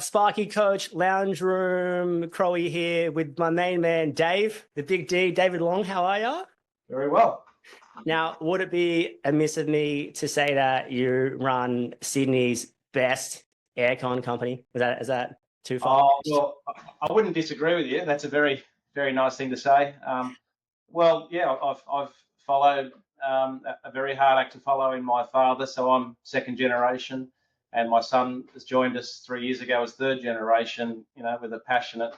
Sparky Coach, Lounge Room, Crowy here with my main man, Dave, the Big D, David Long. How are you? Very well. Now, would it be amiss of me to say that you run Sydney's best aircon company? Is that too far? Well, I wouldn't disagree with you. That's a very, very nice thing to say. Well, yeah, I've followed a very hard act to follow in my father, so I'm second generation, and my son has joined us 3 years ago as third generation. You know, with a passionate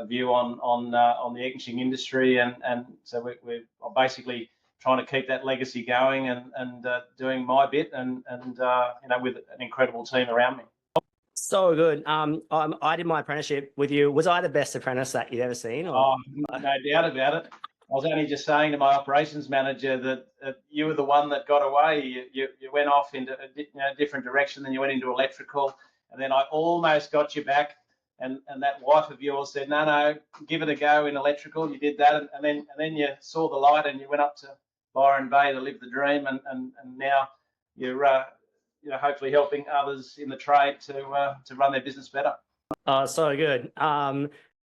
view on the air conditioning industry, and so we're basically trying to keep that legacy going and doing my bit, and you know, with an incredible team around me. So good. I did my apprenticeship with you. Was I the best apprentice that you'd ever seen? Or? No doubt about it. I was only just saying to my operations manager that you were the one that got away. You went off into a different direction, then you went into electrical, and then I almost got you back. And that wife of yours said, no, give it a go in electrical. You did that, and then you saw the light, and you went up to Byron Bay to live the dream, and now you're hopefully helping others in the trade to run their business better. Oh, so good.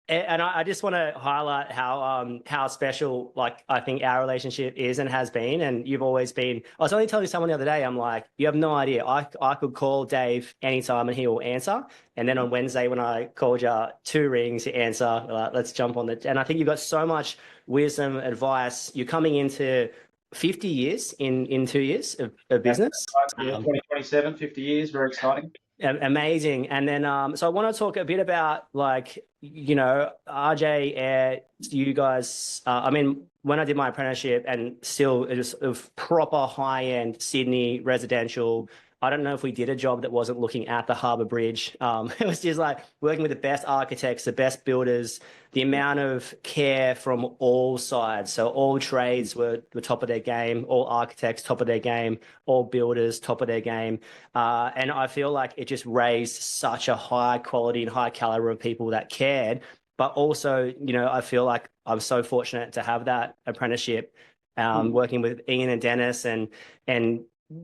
And I just want to highlight how special, like, I think our relationship is and has been. And you've always been. I was only telling someone the other day, I'm like, you have no idea. I could call Dave anytime and he will answer. And then on Wednesday, when I called you, 2 rings, you answer. Like, let's jump on the. And I think you've got so much wisdom, advice. You're coming into 50 years in 2 years of business. Yeah, 2027, 50 years, very exciting. Amazing. And then, so I want to talk a bit about, like, you know, RJ Air, you guys, I mean, when I did my apprenticeship, and still it was of proper high-end Sydney residential. I don't know if we did a job that wasn't looking at the Harbour Bridge. It was just like working with the best architects, the best builders, the amount of care from all sides. So all trades were top of their game, all architects top of their game, all builders top of their game. And I feel like it just raised such a high quality and high caliber of people that cared. But also, you know, I feel like I'm so fortunate to have that apprenticeship, working with Ian and Dennis, and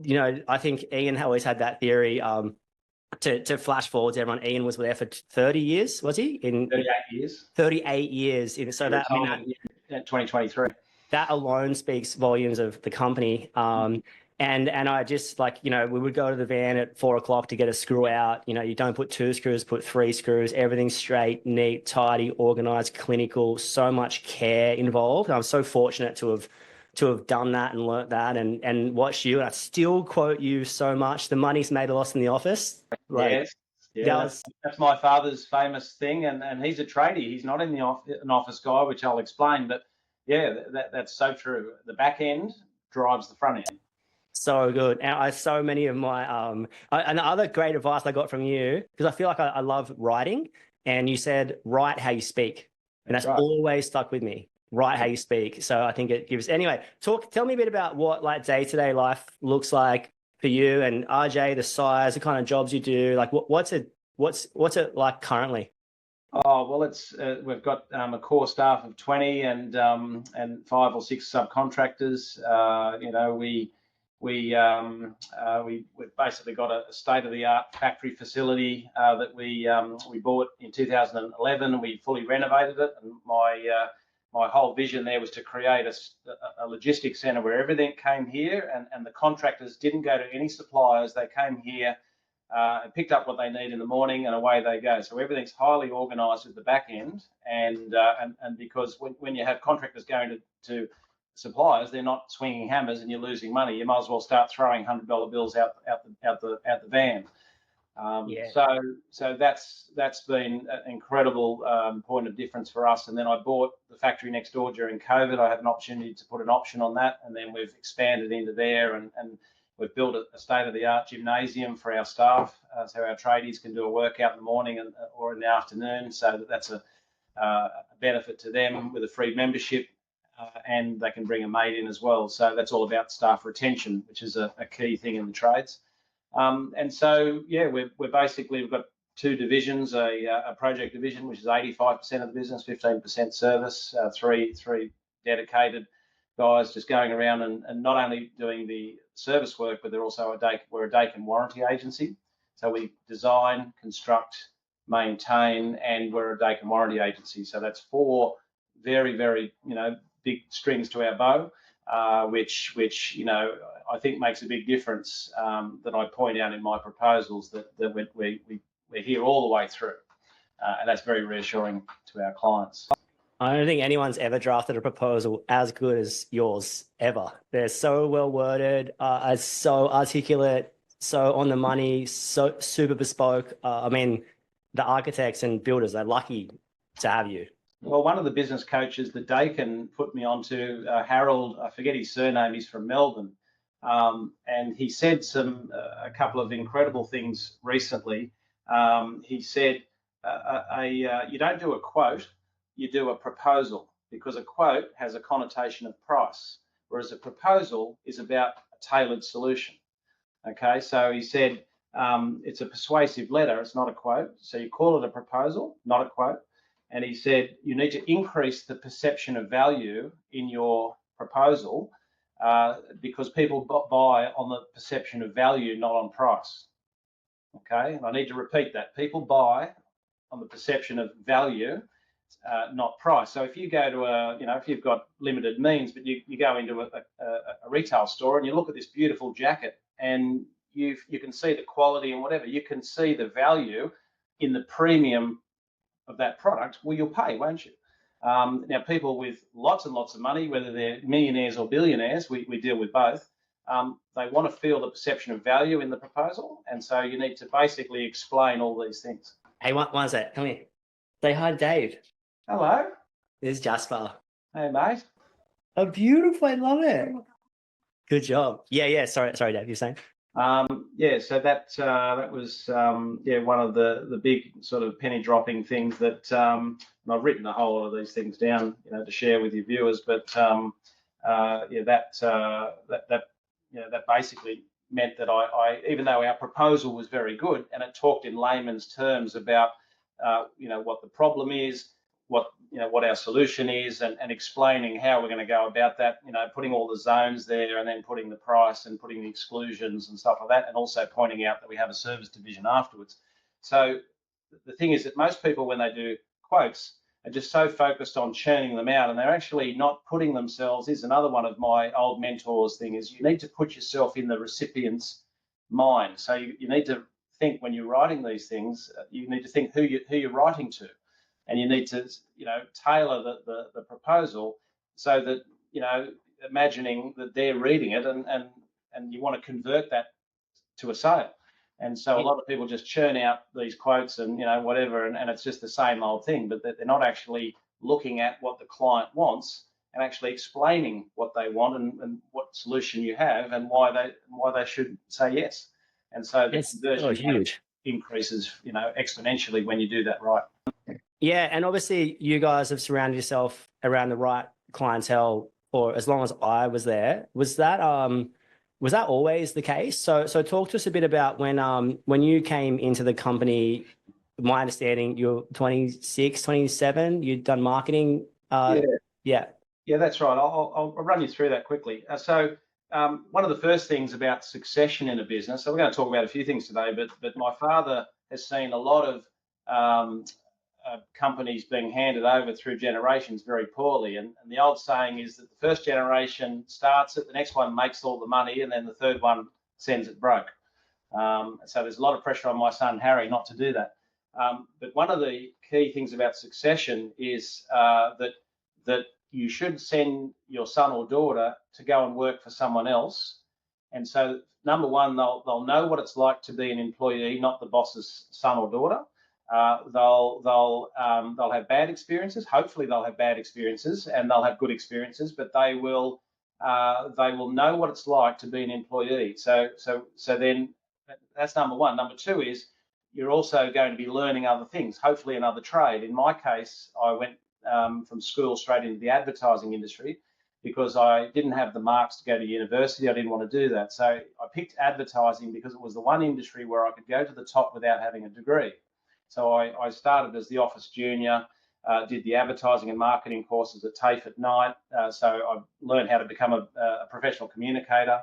you know, I think Ian always had that theory. To flash forward to everyone, Ian was there for 30 years, was he? In 38 years. 38 years. So that, I mean, that 2023. That alone speaks volumes of the company. And I just, like, you know, we would go to the van at 4 o'clock to get a screw out. You know, you don't put 2 screws, put 3 screws. Everything's straight, neat, tidy, organized, clinical. So much care involved. I'm so fortunate to have done that and learnt that and watched you. And I still quote you so much. The money's made a loss in the office. Like, yes. Yeah, that's my father's famous thing, and he's a tradie. He's not an office guy, which I'll explain. But yeah, that's so true. The back end drives the front end. So good. And so many of my and the other great advice I got from you, because I feel like I love writing, and you said write how you speak, and that's right. Always stuck with me. Write how you speak. So I think it gives. Anyway, tell me a bit about what, like, day-to-day life looks like for you and RJ, the size, the kind of jobs you do. Like, what's it like currently? Oh, well, it's we've got a core staff of 20 and 5 or 6 subcontractors. You know, we've basically got a state-of-the-art factory facility that we bought in 2011, and we fully renovated it. And my whole vision there was to create a logistics centre where everything came here, and the contractors didn't go to any suppliers. They came here and picked up what they need in the morning, and away they go. So everything's highly organised at the back end, and because when you have contractors going to suppliers, they're not swinging hammers and you're losing money. You might as well start throwing $100 bills out the van. So that's been an incredible point of difference for us. And then I bought the factory next door during COVID. I had an opportunity to put an option on that, and then we've expanded into there, and we've built a state-of-the-art gymnasium for our staff, so our tradies can do a workout in the morning or in the afternoon. So that's a benefit to them with a free membership, and they can bring a mate in as well. So that's all about staff retention, which is a key thing in the trades. And so, yeah, we've got 2 divisions, a project division, which is 85% of the business, 15% service, three dedicated guys just going around and not only doing the service work, but we're a Dake and warranty agency. So we design, construct, maintain, and we're a Dake and warranty agency. So that's 4 very, very, big strings to our bow, which I think makes a big difference, that I point out in my proposals, that we're here all the way through, and that's very reassuring to our clients. I don't think anyone's ever drafted a proposal as good as yours ever. They're so well worded, so articulate, so on the money, so super bespoke. I mean, the architects and builders are lucky to have you. Well, one of the business coaches that Dakin put me onto, Harold, I forget his surname, he's from Melbourne, and he said a couple of incredible things recently. He said, you don't do a quote, you do a proposal, because a quote has a connotation of price, whereas a proposal is about a tailored solution. Okay, so he said, it's a persuasive letter, it's not a quote. So you call it a proposal, not a quote. And he said, you need to increase the perception of value in your proposal, because people buy on the perception of value, not on price. Okay, and I need to repeat that. People buy on the perception of value, not price. So if you go to if you've got limited means, but you go into a retail store and you look at this beautiful jacket, and you can see the quality and whatever, you can see the value in the premium of that product, well, you'll pay, won't you? Now, people with lots and lots of money, whether they're millionaires or billionaires, we deal with both, they want to feel the perception of value in the proposal, and so you need to basically explain all these things. Hey, one sec, come here. Say hi to Dave. Hello. This is Jasper. Hey, mate. Oh, beautiful, I love it. Good job. Yeah, sorry, Dave, you're saying? So that was one of the big sort of penny dropping things that, and I've written a whole lot of these things down, to share with your viewers. But that basically meant that I even though our proposal was very good and it talked in layman's terms about what the problem is, what our solution is, and explaining how we're going to go about that, putting all the zones there, and then putting the price and putting the exclusions and stuff like that, and also pointing out that we have a service division afterwards. So the thing is that most people, when they do quotes, are just so focused on churning them out, and they're actually not putting themselves. Is another one of my old mentors' thing, is you need to put yourself in the recipient's mind. So you need to think, when you're writing these things, you need to think who you're writing to. And you need to, tailor the proposal so that, imagining that they're reading it, and you want to convert that to a sale. And so a lot of people just churn out these quotes and, whatever, and it's just the same old thing, but they're not actually looking at what the client wants and actually explaining what they want and what solution you have and why they should say yes. And so the conversion increases, exponentially when you do that right. Yeah, and obviously you guys have surrounded yourself around the right clientele for as long as I was there. Was that always the case? So talk to us a bit about when you came into the company. My understanding, you're 26, 27. You'd done marketing. Yeah, that's right. I'll run you through that quickly. So one of the first things about succession in a business. So we're going to talk about a few things today, but my father has seen a lot of companies being handed over through generations very poorly, and the old saying is that the first generation starts it, the next one makes all the money, and then the third one sends it broke. So there's a lot of pressure on my son Harry not to do that. But one of the key things about succession is that you should send your son or daughter to go and work for someone else. And so, number one, they'll know what it's like to be an employee, not the boss's son or daughter. They'll have bad experiences. Hopefully, they'll have bad experiences, and they'll have good experiences. But they will know what it's like to be an employee. So then that's number one. Number two is you're also going to be learning other things. Hopefully, another trade. In my case, I went from school straight into the advertising industry because I didn't have the marks to go to university. I didn't want to do that. So I picked advertising because it was the one industry where I could go to the top without having a degree. So I started as the office junior, did the advertising and marketing courses at TAFE at night. So I learned how to become a professional communicator.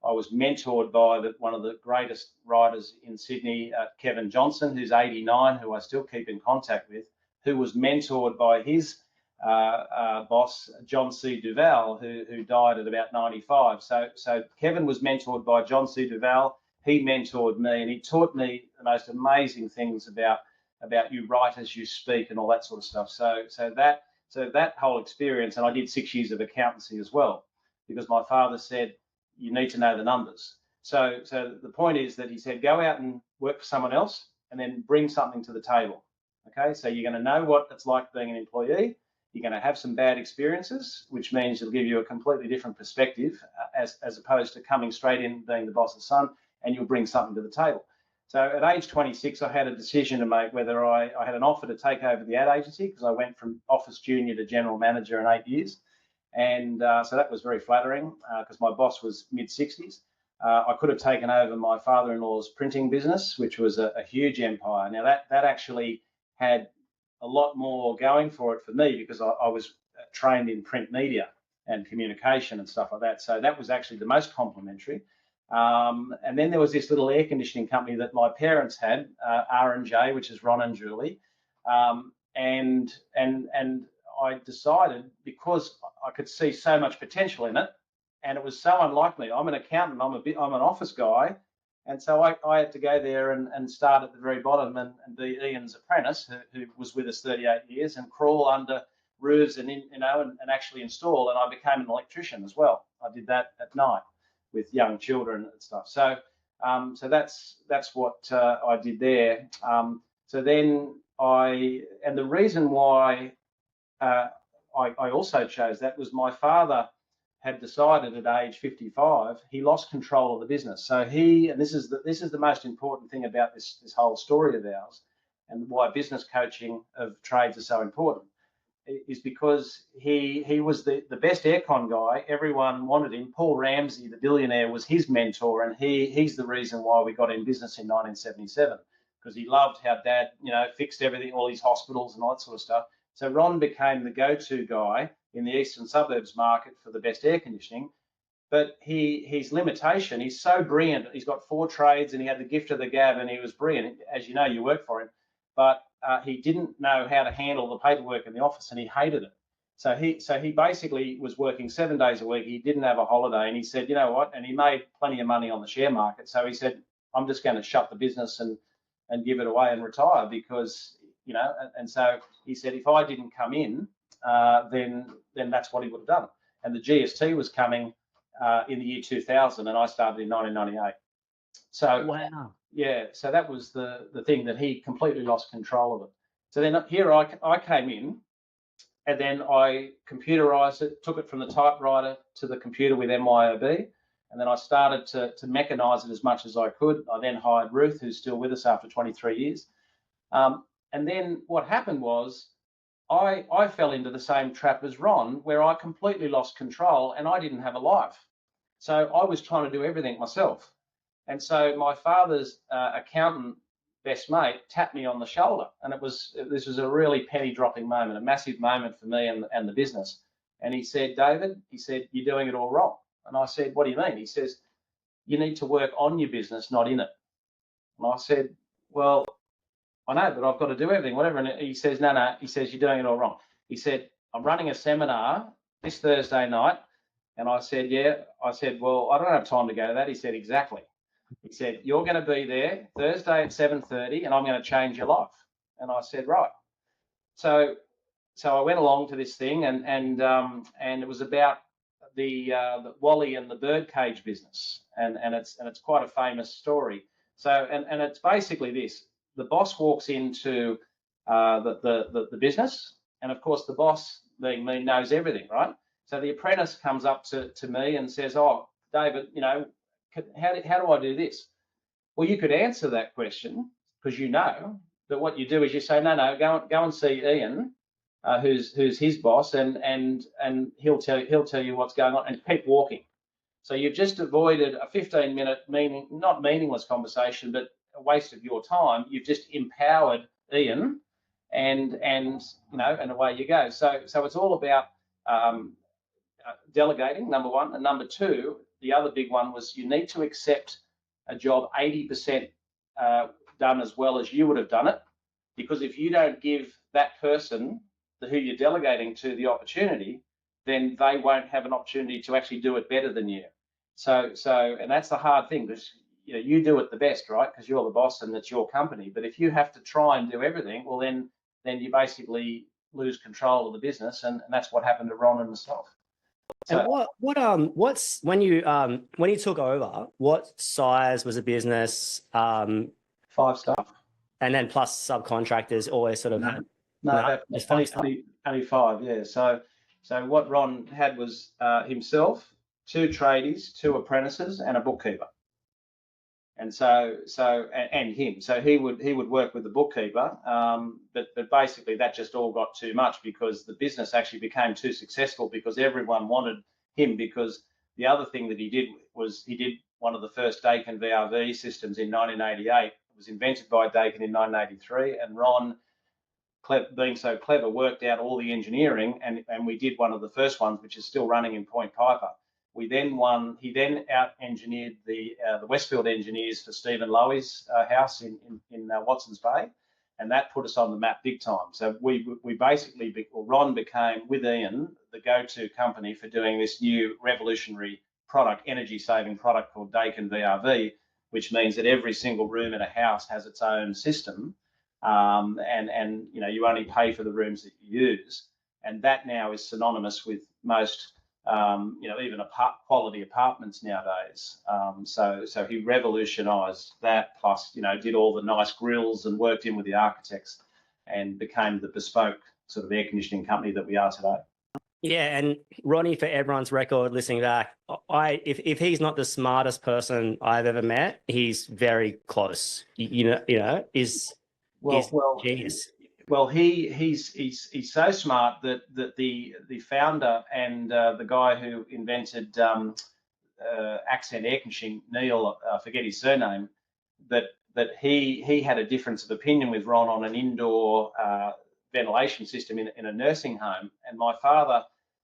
I was mentored by one of the greatest riders in Sydney, Kevin Johnson, who's 89, who I still keep in contact with, who was mentored by his boss, John C. Duval, who died at about 95. So Kevin was mentored by John C. Duval. He mentored me, and he taught me the most amazing things about you write as you speak and all that sort of stuff. So that whole experience, and I did 6 years of accountancy as well, because my father said, you need to know the numbers. So the point is that he said, go out and work for someone else and then bring something to the table. Okay, so you're going to know what it's like being an employee. You're going to have some bad experiences, which means it'll give you a completely different perspective as opposed to coming straight in being the boss's son, and you'll bring something to the table. So at age 26, I had a decision to make whether I had an offer to take over the ad agency, because I went from office junior to general manager in 8 years. And so that was very flattering, because my boss was mid-60s. I could have taken over my father-in-law's printing business, which was a huge empire. Now that actually had a lot more going for it for me, because I was trained in print media and communication and stuff like that. So that was actually the most complimentary. And then there was this little air conditioning company that my parents had, R&J, which is Ron and Julie. And I decided, because I could see so much potential in it, and it was so unlike me. I'm an accountant. I'm an office guy, and so I had to go there and start at the very bottom and be Ian's apprentice, who was with us 38 years, and crawl under roofs and actually install. And I became an electrician as well. I did that at night with young children and stuff. So that's what I did there. So then the reason why I also chose that was my father had decided at age 55 he lost control of the business. So this is the most important thing about this whole story of ours, and why business coaching of trades is so important, is because he was the best aircon guy. Everyone wanted him. Paul Ramsey, the billionaire, was his mentor, and he's the reason why we got in business in 1977, because he loved how Dad, fixed everything, all his hospitals and all that sort of stuff. So Ron became the go-to guy in the eastern suburbs market for the best air conditioning. But his limitation, he's so brilliant. He's got 4 trades, and he had the gift of the gab, and he was brilliant. As you know, you work for him. But he didn't know how to handle the paperwork in the office, and he hated it. So he basically was working 7 days a week. He didn't have a holiday, and he said, you know what? And he made plenty of money on the share market. So he said, I'm just going to shut the business and give it away and retire, because, and so he said, if I didn't come in, then that's what he would have done. And the GST was coming in the year 2000, and I started in 1998. So wow. Yeah, so that was the thing, that he completely lost control of it. So then here I came in, and then I computerized it, took it from the typewriter to the computer with MYOB, and then I started to mechanize it as much as I could. I then hired Ruth, who's still with us after 23 years. And then what happened was I fell into the same trap as Ron, where I completely lost control and I didn't have a life. So I was trying to do everything myself. And so my father's accountant best mate tapped me on the shoulder, and this was a really penny dropping moment, a massive moment for me and the business. And he said, David, he said, you're doing it all wrong. And I said, what do you mean? He says, you need to work on your business, not in it. And I said, well, I know, but I've got to do everything, whatever. And he says, no, he says, you're doing it all wrong. He said, I'm running a seminar this Thursday night. And I said, yeah. I said, well, I don't have time to go to that. He said, exactly. He said, you're going to be there Thursday at 7:30, and I'm going to change your life. And I said, right. So I went along to this thing, and it was about the Wally and the birdcage business, and it's quite a famous story. So and it's basically this: the boss walks into the business, and of course the boss, being me, knows everything, right? So the apprentice comes up to me and says, oh, David, how do I do this? Well, you could answer that question, because but what you do is you say, no, go and see Ian, who's his boss, and he'll tell you what's going on, and keep walking. So you've just avoided a 15-minute not meaningless conversation, but a waste of your time. You've just empowered Ian, and away you go. So it's all about delegating, number one, and number two, the other big one was you need to accept a job 80% done as well as you would have done it, because if you don't give that person who you're delegating to the opportunity, then they won't have an opportunity to actually do it better than you. So, and that's the hard thing, because you do it the best, right? Because you're the boss and it's your company. But if you have to try and do everything, well, then you basically lose control of the business, and that's what happened to Ron and myself. So, and what's when you took over, what size was the business? 5 staff, and then plus subcontractors always sort of had. Only 5, yeah. So what Ron had was himself, 2 tradies, 2 apprentices, and a bookkeeper. And and him. So he would work with the bookkeeper, but basically that just all got too much, because the business actually became too successful because everyone wanted him. Because the other thing that he did was he did one of the first Dakin VRV systems in 1988. It was invented by Dakin in 1983, and Ron, being so clever, worked out all the engineering, and we did one of the first ones, which is still running in Point Piper. He then out-engineered the Westfield engineers for Stephen Lowy's house in Watson's Bay, and that put us on the map big time. So we basically, Ron became, with Ian, the go-to company for doing this new revolutionary product, energy-saving product called Dakin VRV, which means that every single room in a house has its own system, and you only pay for the rooms that you use, and that now is synonymous with most. Even quality apartments nowadays. So he revolutionised that, plus, did all the nice grills and worked in with the architects, and became the bespoke sort of air conditioning company that we are today. Yeah, and Ronnie, for everyone's record listening back, if he's not the smartest person I've ever met, he's very close. Is genius. Well, he's so smart that the founder and the guy who invented accent air conditioning, Neil, I forget his surname, that he had a difference of opinion with Ron on an indoor ventilation system in a nursing home, and my father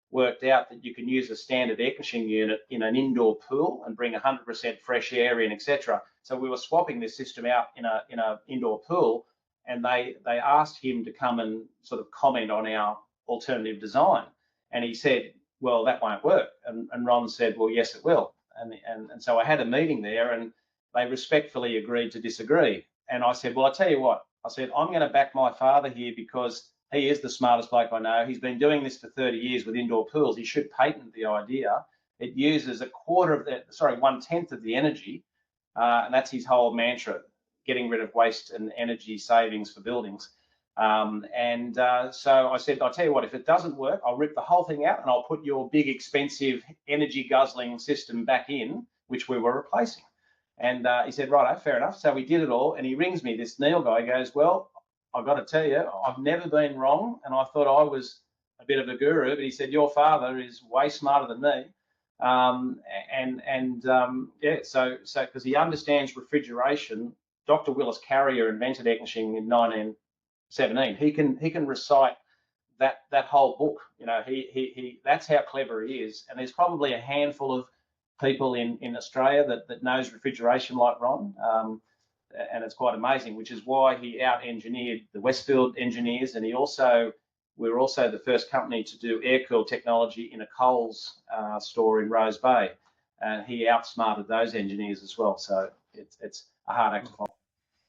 worked out that you can use a standard air conditioning unit in an indoor pool and bring 100% fresh air in, etc. So we were swapping this system out in a indoor pool. And they asked him to come and sort of comment on our alternative design. And he said, well, that won't work. And Ron said, well, yes, it will. And so I had a meeting there, and they respectfully agreed to disagree. And I said, well, I'll tell you what. I said, I'm going to back my father here, because he is the smartest bloke I know. He's been doing this for 30 years with indoor pools. He should patent the idea. It uses 1/10 of the energy. And that's his whole mantra, getting rid of waste and energy savings for buildings. So I said, I'll tell you what, if it doesn't work, I'll rip the whole thing out and I'll put your big, expensive, energy guzzling system back in, which we were replacing. And he said, righto, fair enough. So we did it all. And he rings me, this Neil guy, goes, well, I've got to tell you, I've never been wrong. And I thought I was a bit of a guru, but he said, your father is way smarter than me. So because he understands refrigeration. Dr. Willis Carrier invented air conditioning in 1917. He can recite that whole book. He that's how clever he is. And there's probably a handful of people in Australia that knows refrigeration like Ron, and it's quite amazing. Which is why he out-engineered the Westfield engineers, and we were also the first company to do air-cooled technology in a Coles store in Rose Bay, and he outsmarted those engineers as well. So it's a hard act to follow.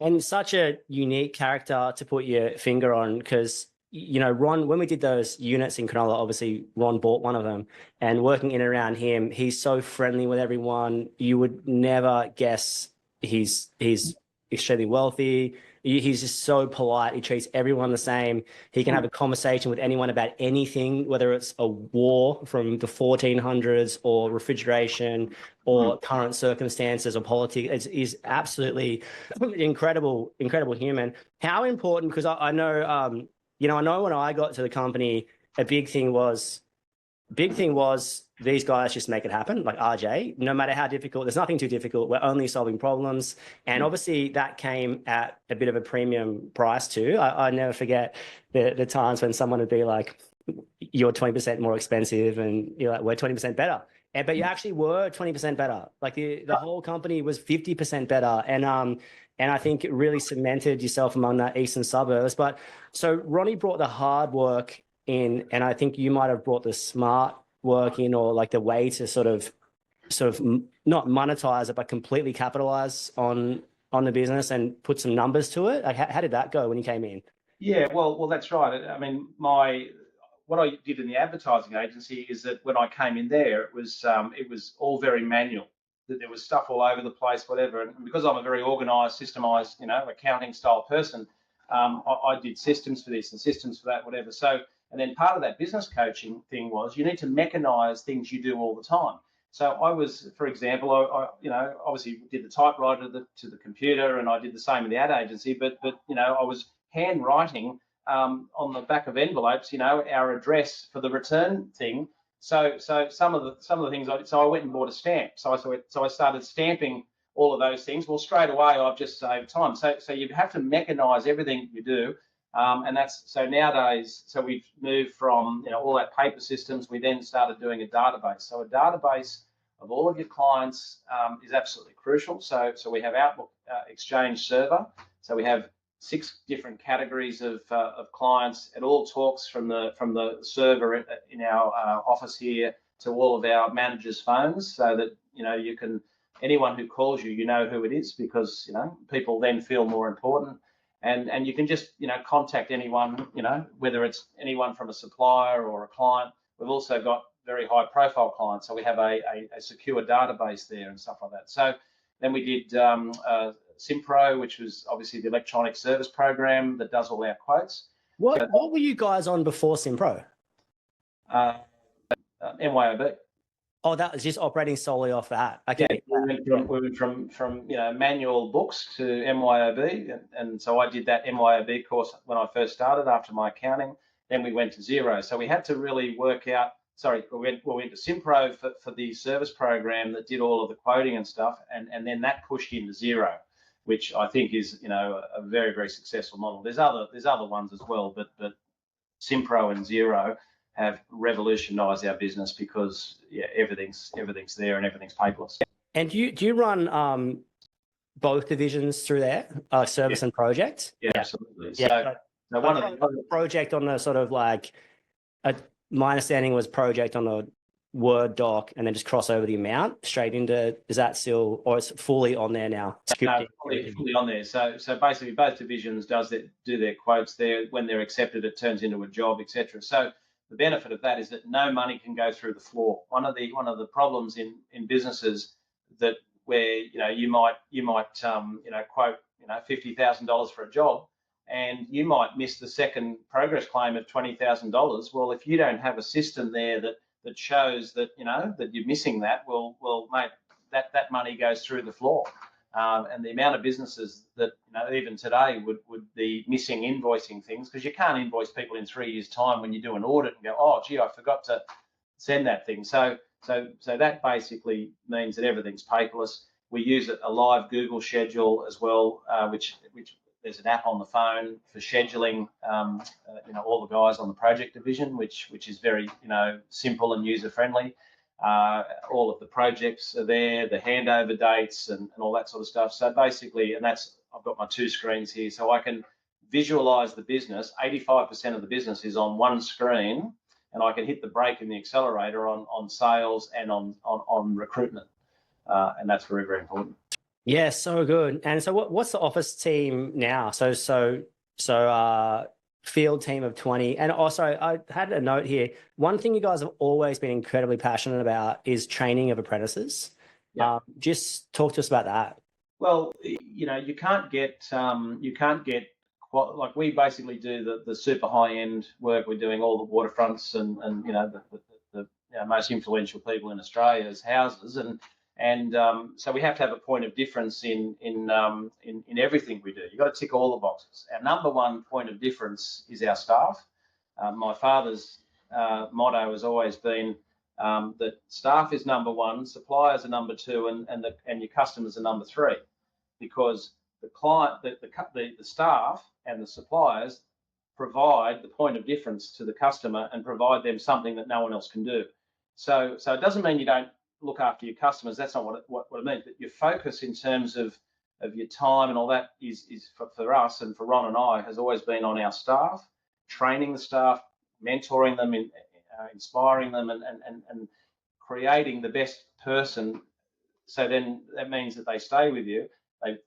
And such a unique character to put your finger on, because, Ron, when we did those units in Cronulla, obviously Ron bought one of them, and working in and around him, he's so friendly with everyone. You would never guess he's extremely wealthy. He's just so polite. He treats everyone the same. He can have a conversation with anyone about anything, whether it's a war from the 1400s or refrigeration or current circumstances or politics. He's absolutely incredible human. How important, because I know, I know when I got to the company, a big thing was these guys just make it happen, like RJ, no matter how difficult. There's nothing too difficult. We're only solving problems. And obviously that came at a bit of a premium price too. I never forget the times when someone would be like, you're 20% more expensive, and you're like, we're 20% better. but you actually were 20% better. Like the whole company was 50% better. And I think it really cemented yourself among that eastern suburbs. But so Ronnie brought the hard work in, and I think you might have brought the smart work in, or like the way to sort of not monetize it, but completely capitalize on the business and put some numbers to it. Like how did that go when you came in? Yeah, well, that's right. I mean, what I did in the advertising agency is that when I came in there, it was all very manual. That there was stuff all over the place, whatever. And because I'm a very organised, systemised, accounting style person, I did systems for this and systems for that, whatever. So, and then part of that business coaching thing was you need to mechanise things you do all the time. So I was, for example, I obviously did the typewriter to the computer, and I did the same in the ad agency. But I was handwriting on the back of envelopes, our address for the return thing. So some of the things I went and bought a stamp. So I started stamping all of those things. Well, straight away I've just saved time. So you have to mechanise everything you do, and that's so nowadays. So we've moved from all that paper systems. We then started doing a database. So a database of all of your clients is absolutely crucial. So we have Outlook Exchange server. So we have 6 different categories of clients. It all talks from the server in our office here to all of our managers' phones, so that you can, anyone who calls you, who it is, because people then feel more important, and you can just contact anyone, whether it's anyone from a supplier or a client. We've also got very high profile clients, so we have a secure database there and stuff like that. So then we did Simpro, which was obviously the electronic service program that does all our quotes. What were you guys on before Simpro? MYOB. Oh, that was just operating solely off that. Okay. Yeah, we went from manual books to MYOB, and so I did that MYOB course when I first started after my accounting. Then we went to Xero. So we had to really work out. Sorry, we went to Simpro for the service program that did all of the quoting and stuff, and then that pushed into Xero, which I think is a very, very successful model. There's other ones as well, but Simpro and Xero have revolutionised our business because everything's there and everything's paperless. And do you run both divisions through there, service and project? Yeah, absolutely. Yeah. So one of the project on the sort of like, my understanding was project on the Word doc and then just cross over the amount straight into, is that still, or it's fully on there now? No, fully on there. So basically both divisions do their quotes there. When they're accepted, it turns into a job, etc. So the benefit of that is that no money can go through the floor. One of the problems in businesses that where you might quote $50,000 for a job, and you might miss the second progress claim of $20,000. Well, if you don't have a system there that shows that that you're missing that, well, mate, that money goes through the floor. And the amount of businesses that even today would be missing invoicing things, because you can't invoice people in 3 years' time when you do an audit and go, oh gee, I forgot to send that thing. So that basically means that everything's paperless. We use a live Google schedule as well, which there's an app on the phone for scheduling, all the guys on the project division, which is very simple and user friendly. All of the projects are there, the handover dates and all that sort of stuff. So basically, and I've got my 2 screens here, so I can visualize the business. 85% of the business is on one screen, and I can hit the brake and the accelerator on sales and on recruitment, and that's very, very important. Yeah, so good. And so what's the office team now? So field team of 20. And also I had a note here. One thing you guys have always been incredibly passionate about is training of apprentices. Yeah. Just talk to us about that. Well, you can't get like we basically do the super high end work. We're doing all the waterfronts and the most influential people in Australia's houses, and so we have to have a point of difference in everything we do. You've got to tick all the boxes. Our number one point of difference is our staff. My father's motto has always been that staff is number one, suppliers are number two, and your customers are number three, because the client, the staff and the suppliers provide the point of difference to the customer and provide them something that no one else can do. So it doesn't mean you don't look after your customers. That's not what it means. But your focus in terms of your time and all that is for us and for Ron and I has always been on our staff, training the staff, mentoring them, inspiring them, and creating the best person. So then that means that they stay with you.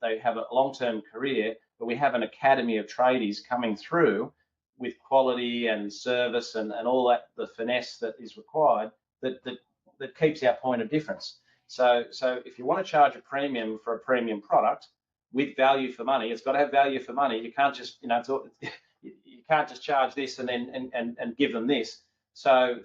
They have a long-term career, but we have an academy of tradies coming through with quality and service and all that, the finesse that is required, that keeps our point of difference. So if you want to charge a premium for a premium product with value for money, it's got to have value for money. You can't just, you can't just charge this and then and give them this. So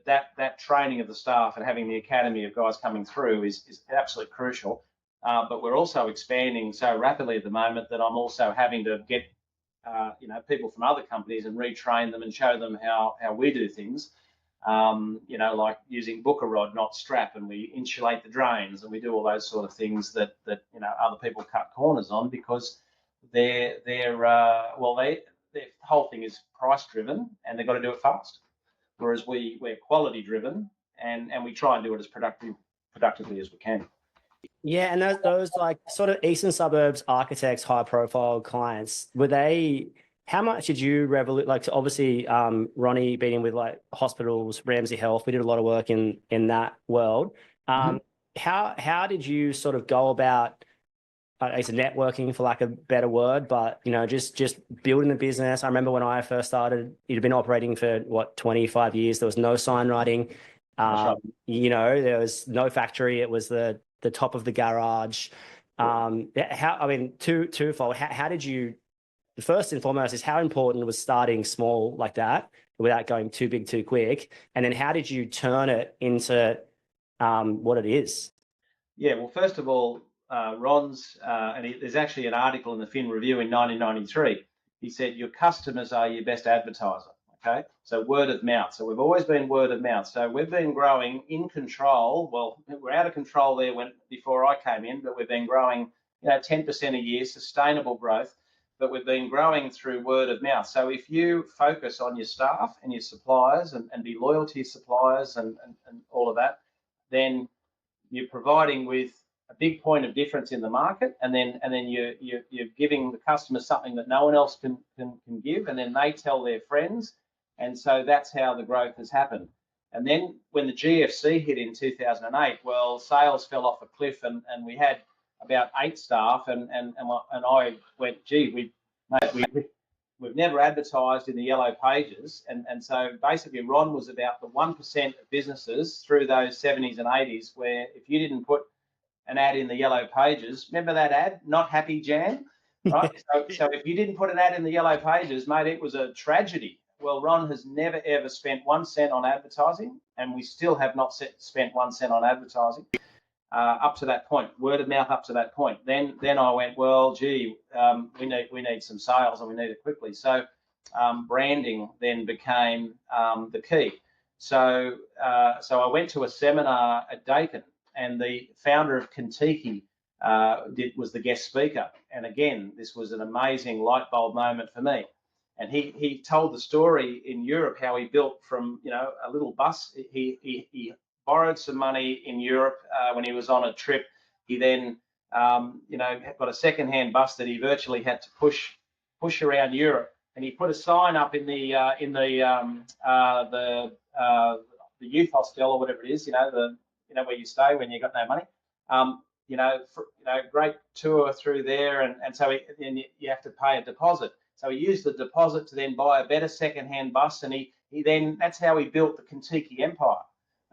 that training of the staff and having the academy of guys coming through is absolutely crucial. But we're also expanding so rapidly at the moment that I'm also having to get people from other companies and retrain them and show them how we do things. Like using booker rod, not strap, and we insulate the drains, and we do all those sort of things that other people cut corners on because their whole thing is price driven and they've got to do it fast. Whereas we're quality driven and we try and do it as productively as we can. Yeah, and those like sort of eastern suburbs architects, high profile clients, were they? How much did you like? Obviously, Ronnie being in with like hospitals, Ramsay Health. We did a lot of work in that world. How did you sort of go about? It's networking, for lack of a better word, but just building the business. I remember when I first started, you'd been operating for 25 years. There was no sign writing. Right. There was no factory. It was the top of the garage. Twofold. How did you? First and foremost is how important was starting small like that without going too big too quick, and then how did you turn it into what it is? Yeah, well, first of all, Ron's there's actually an article in the Fin Review in 1993. He said your customers are your best advertiser. Okay, so word of mouth. So we've always been word of mouth. So we've been growing in control. Well, we're out of control there before I came in, but we've been growing 10% a year, sustainable growth. But we've been growing through word of mouth. So if you focus on your staff and your suppliers and be loyal to your suppliers and all of that, then you're providing with a big point of difference in the market, and then you're giving the customers something that no one else can give, and then they tell their friends, and so that's how the growth has happened. And then when the GFC hit in 2008, well, sales fell off a cliff, and we had about 8 staff, and I went, gee, we've never advertised in the yellow pages, and so basically Ron was about the 1% of businesses through those 70s and 80s where if you didn't put an ad in the yellow pages, remember that ad, not happy Jan, right? So if you didn't put an ad in the yellow pages, mate, it was a tragedy. Well, Ron has never ever spent 1 cent on advertising, and we still have not spent 1 cent on advertising. Up to that point, word of mouth up to that point. Then I went, well, gee, we need some sales and we need it quickly. So branding then became the key. So I went to a seminar at Dayton, and the founder of Kentucky was the guest speaker. And again, this was an amazing light bulb moment for me. And he told the story in Europe how he built from a little bus. He borrowed some money in Europe when he was on a trip. He then, got a second-hand bus that he virtually had to push around Europe, and he put a sign up in the youth hostel or whatever it is, where you stay when you got no money. Great tour through there, and so then you have to pay a deposit. So he used the deposit to then buy a better second-hand bus, and he then that's how he built the Kentucky empire.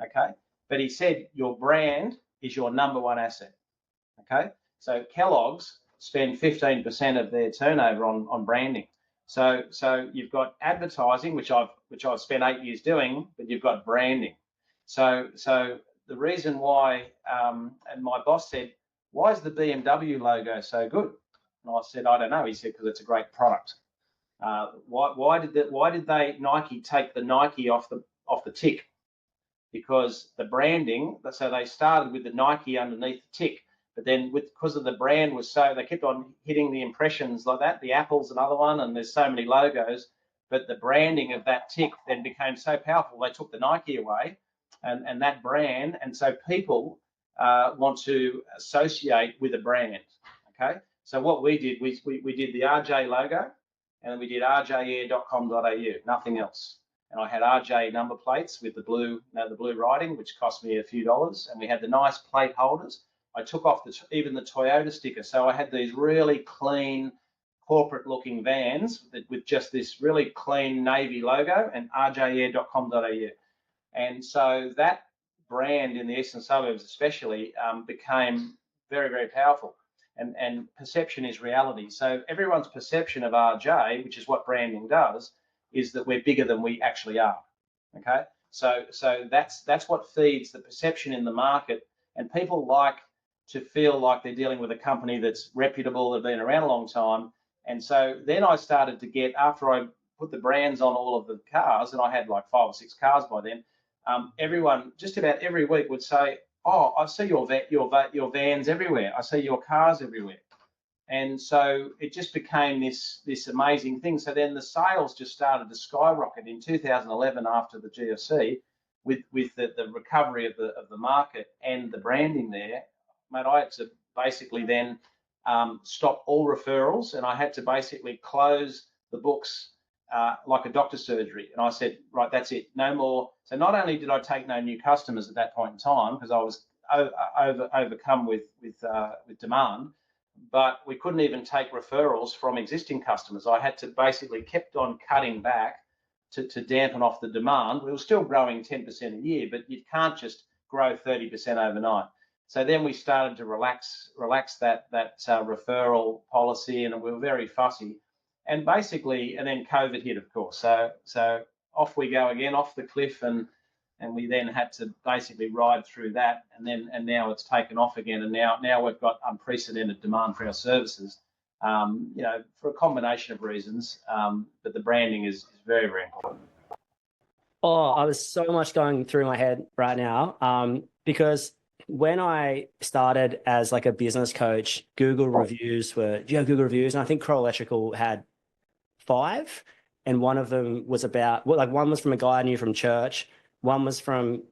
Okay, but he said your brand is your number one asset. Okay, so Kellogg's spend 15% of their turnover on branding. So you've got advertising, which I've spent 8 years doing, but you've got branding. So the reason why, and my boss said, why is the BMW logo so good? And I said, I don't know. He said, because it's a great product. Why did Nike take the Nike off the tick? Because the branding, so they started with the Nike underneath the tick, but then because of the brand was so, they kept on hitting the impressions like that. The Apple's another one, and there's so many logos, but the branding of that tick then became so powerful, they took the Nike away, and that brand. And so people want to associate with a brand. Okay. So what we did, we did the RJ logo, and then we did rjair.com.au, nothing else. And I had RJ number plates with the blue writing, which cost me a few dollars, and we had the nice plate holders. I took off even the Toyota sticker, so I had these really clean corporate-looking vans with just this really clean navy logo and rjair.com.au. And so that brand in the eastern suburbs especially became very, very powerful. And perception is reality. So everyone's perception of RJ, which is what branding does, is that we're bigger than we actually are. Okay, so that's what feeds the perception in the market, and people like to feel like they're dealing with a company that's reputable, that's been around a long time. And so then I started to get, after I put the brands on all of the cars, and I had like 5 or 6 cars by then, everyone just about every week would say, "Oh, I see your vans everywhere. I see your cars everywhere." And so it just became this amazing thing. So then the sales just started to skyrocket in 2011 after the GFC, with the recovery of the market and the branding there. Mate, I had to basically then stop all referrals, and I had to basically close the books like a doctor's surgery. And I said, right, that's it, no more. So not only did I take no new customers at that point in time, because I was overcome with demand, but we couldn't even take referrals from existing customers. I had to basically kept on cutting back to dampen off the demand. We were still growing 10% a year, but you can't just grow 30% overnight. So then we started to relax that referral policy, and we were very fussy. And basically, and then COVID hit, of course. So off we go again, off the cliff, and we then had to basically ride through that, and now it's taken off again, and now we've got unprecedented demand for our services, for a combination of reasons, but the branding is very, very important. Oh, I was so much going through my head right now, because when I started as like a business coach, Google reviews were, Google reviews, and I think Crow Electrical had 5, and one of them was about, one was from a guy I knew from church, one was from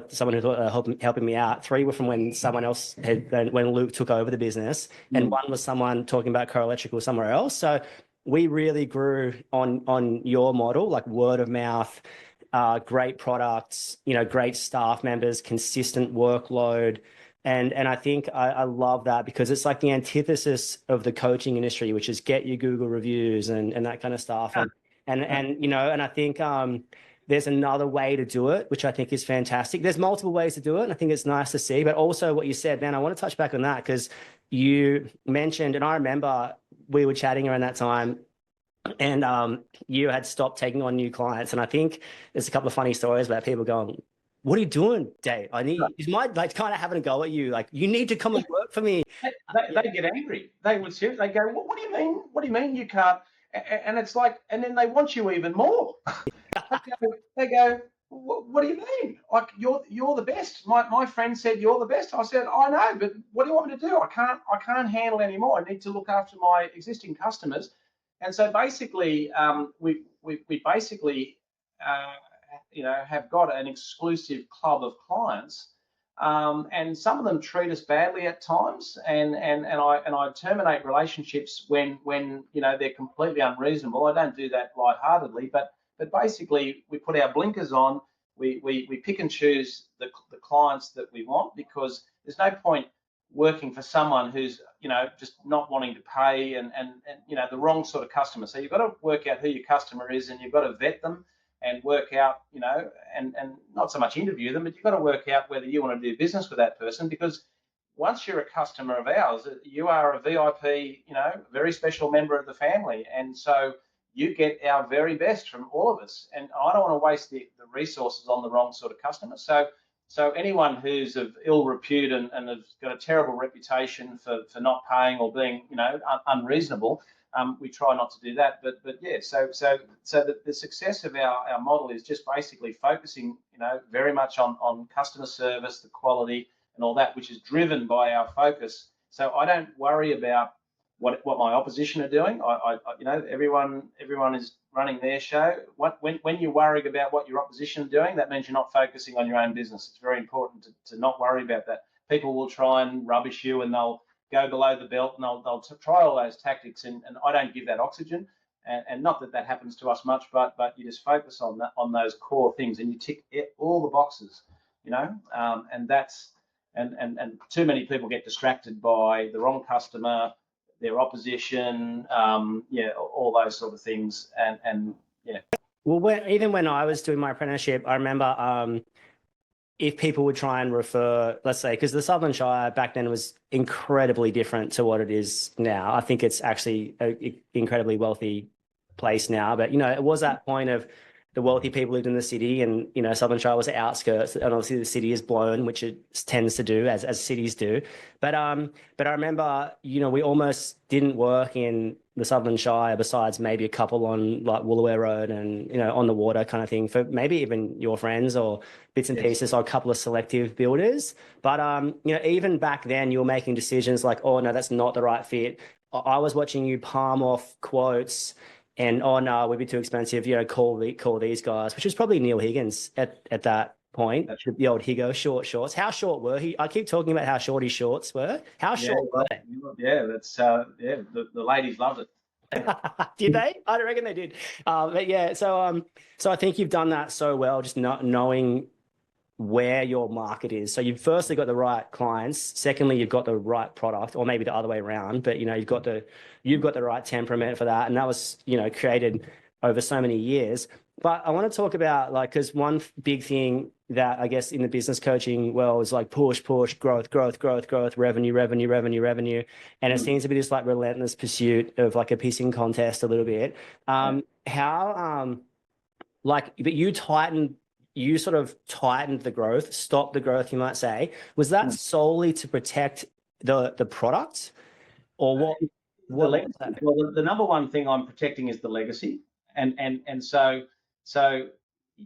someone who thought helping me out. 3 were from when someone else when Luke took over the business, and one was someone talking about Crow Electrical somewhere else. So we really grew on your model, like word of mouth, great products, great staff members, consistent workload. And I think I love that, because it's like the antithesis of the coaching industry, which is get your Google reviews and that kind of stuff. And I think there's another way to do it, which I think is fantastic. There's multiple ways to do it, and I think it's nice to see. But also what you said, man, I want to touch back on that, because you mentioned, and I remember we were chatting around that time, and you had stopped taking on new clients. And I think there's a couple of funny stories about people going, "What are you doing, Dave? Is my kind of having a go at you? Like, you need to come and work for me." They get angry. They would seriously. They go, "What do you mean? What do you mean you can't?" And it's like, and then they want you even more. They go, "What do you mean? Like, you're the best. My friend said you're the best." I said, "I know, but what do you want me to do? I can't handle anymore. I need to look after my existing customers." And so basically, we basically have got an exclusive club of clients, and some of them treat us badly at times, and I terminate relationships when they're completely unreasonable. I don't do that lightheartedly, but basically we put our blinkers on. We pick and choose the clients that we want, because there's no point working for someone who's just not wanting to pay and the wrong sort of customer. So you've got to work out who your customer is, and you've got to vet them and work out, and not so much interview them, but you've got to work out whether you want to do business with that person, because once you're a customer of ours, you are a VIP, very special member of the family. And so you get our very best from all of us. And I don't want to waste the resources on the wrong sort of customer. So anyone who's of ill repute and has got a terrible reputation for not paying or being, unreasonable, we try not to do that. But yeah, so the success of our model is just basically focusing, very much on customer service, the quality and all that, which is driven by our focus. So I don't worry about what my opposition are doing. You know, everyone is running their show. When you're worried about what your opposition are doing, that means you're not focusing on your own business. It's very important to not worry about that. People will try and rubbish you, and they'll go below the belt, and they'll try all those tactics, and I don't give that oxygen. And not that happens to us much, but you just focus on those core things, and you tick all the boxes, you know. And that's and too many people get distracted by the wrong customer, their opposition, yeah, all those sort of things, and yeah. Well, even when I was doing my apprenticeship, I remember if people would try and refer, let's say, because the Southern Shire back then was incredibly different to what it is now. I think it's actually an incredibly wealthy place now, but you know, it was that point of the wealthy people lived in the city, and you know, Southern Shire was the outskirts, and obviously the city is blown, which it tends to do as cities do. But I remember, you know, we almost didn't work in the Southern Shire besides maybe a couple on like Woolooware Road and you know on the water kind of thing for maybe even your friends or bits and pieces, or a couple of selective builders. But you know, even back then you were making decisions like, oh no, that's not the right fit. I was watching you palm off quotes and oh no, we'd be too expensive. You know, call these guys, which was probably Neil Higgins at that point. That's the old Higo short shorts. How short were he? I keep talking about how short his shorts were. How short were they? Yeah, that's yeah. The ladies loved it. Did they? I don't reckon they did. But yeah, so I think you've done that so well, just not knowing where your market is. So you've firstly got the right clients. Secondly, you've got the right product, or maybe the other way around. But you know, you've got the right temperament for that, and that was, you know, created over so many years. But I want to talk about, like, because one big thing that I guess in the business coaching world is like push, growth, revenue, and it seems to be this like relentless pursuit of like a pissing contest a little bit. How like, but you sort of tightened the growth, stopped the growth, you might say. Was that solely to protect the product, or what? Well, the number one thing I'm protecting is the legacy, and so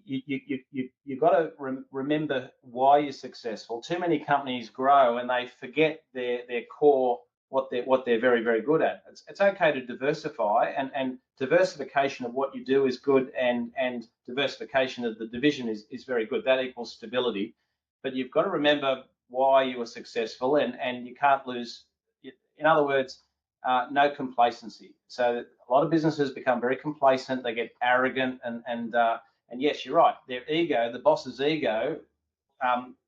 you got to remember why you're successful. Too many companies grow and they forget their core, what they're very, very good at. It's okay to diversify, and diversification of what you do is good, and diversification of the division is very good. That equals stability. But you've got to remember why you were successful, and you can't lose. In other words, no complacency. So a lot of businesses become very complacent. They get arrogant, and yes, you're right. Their ego, the boss's ego,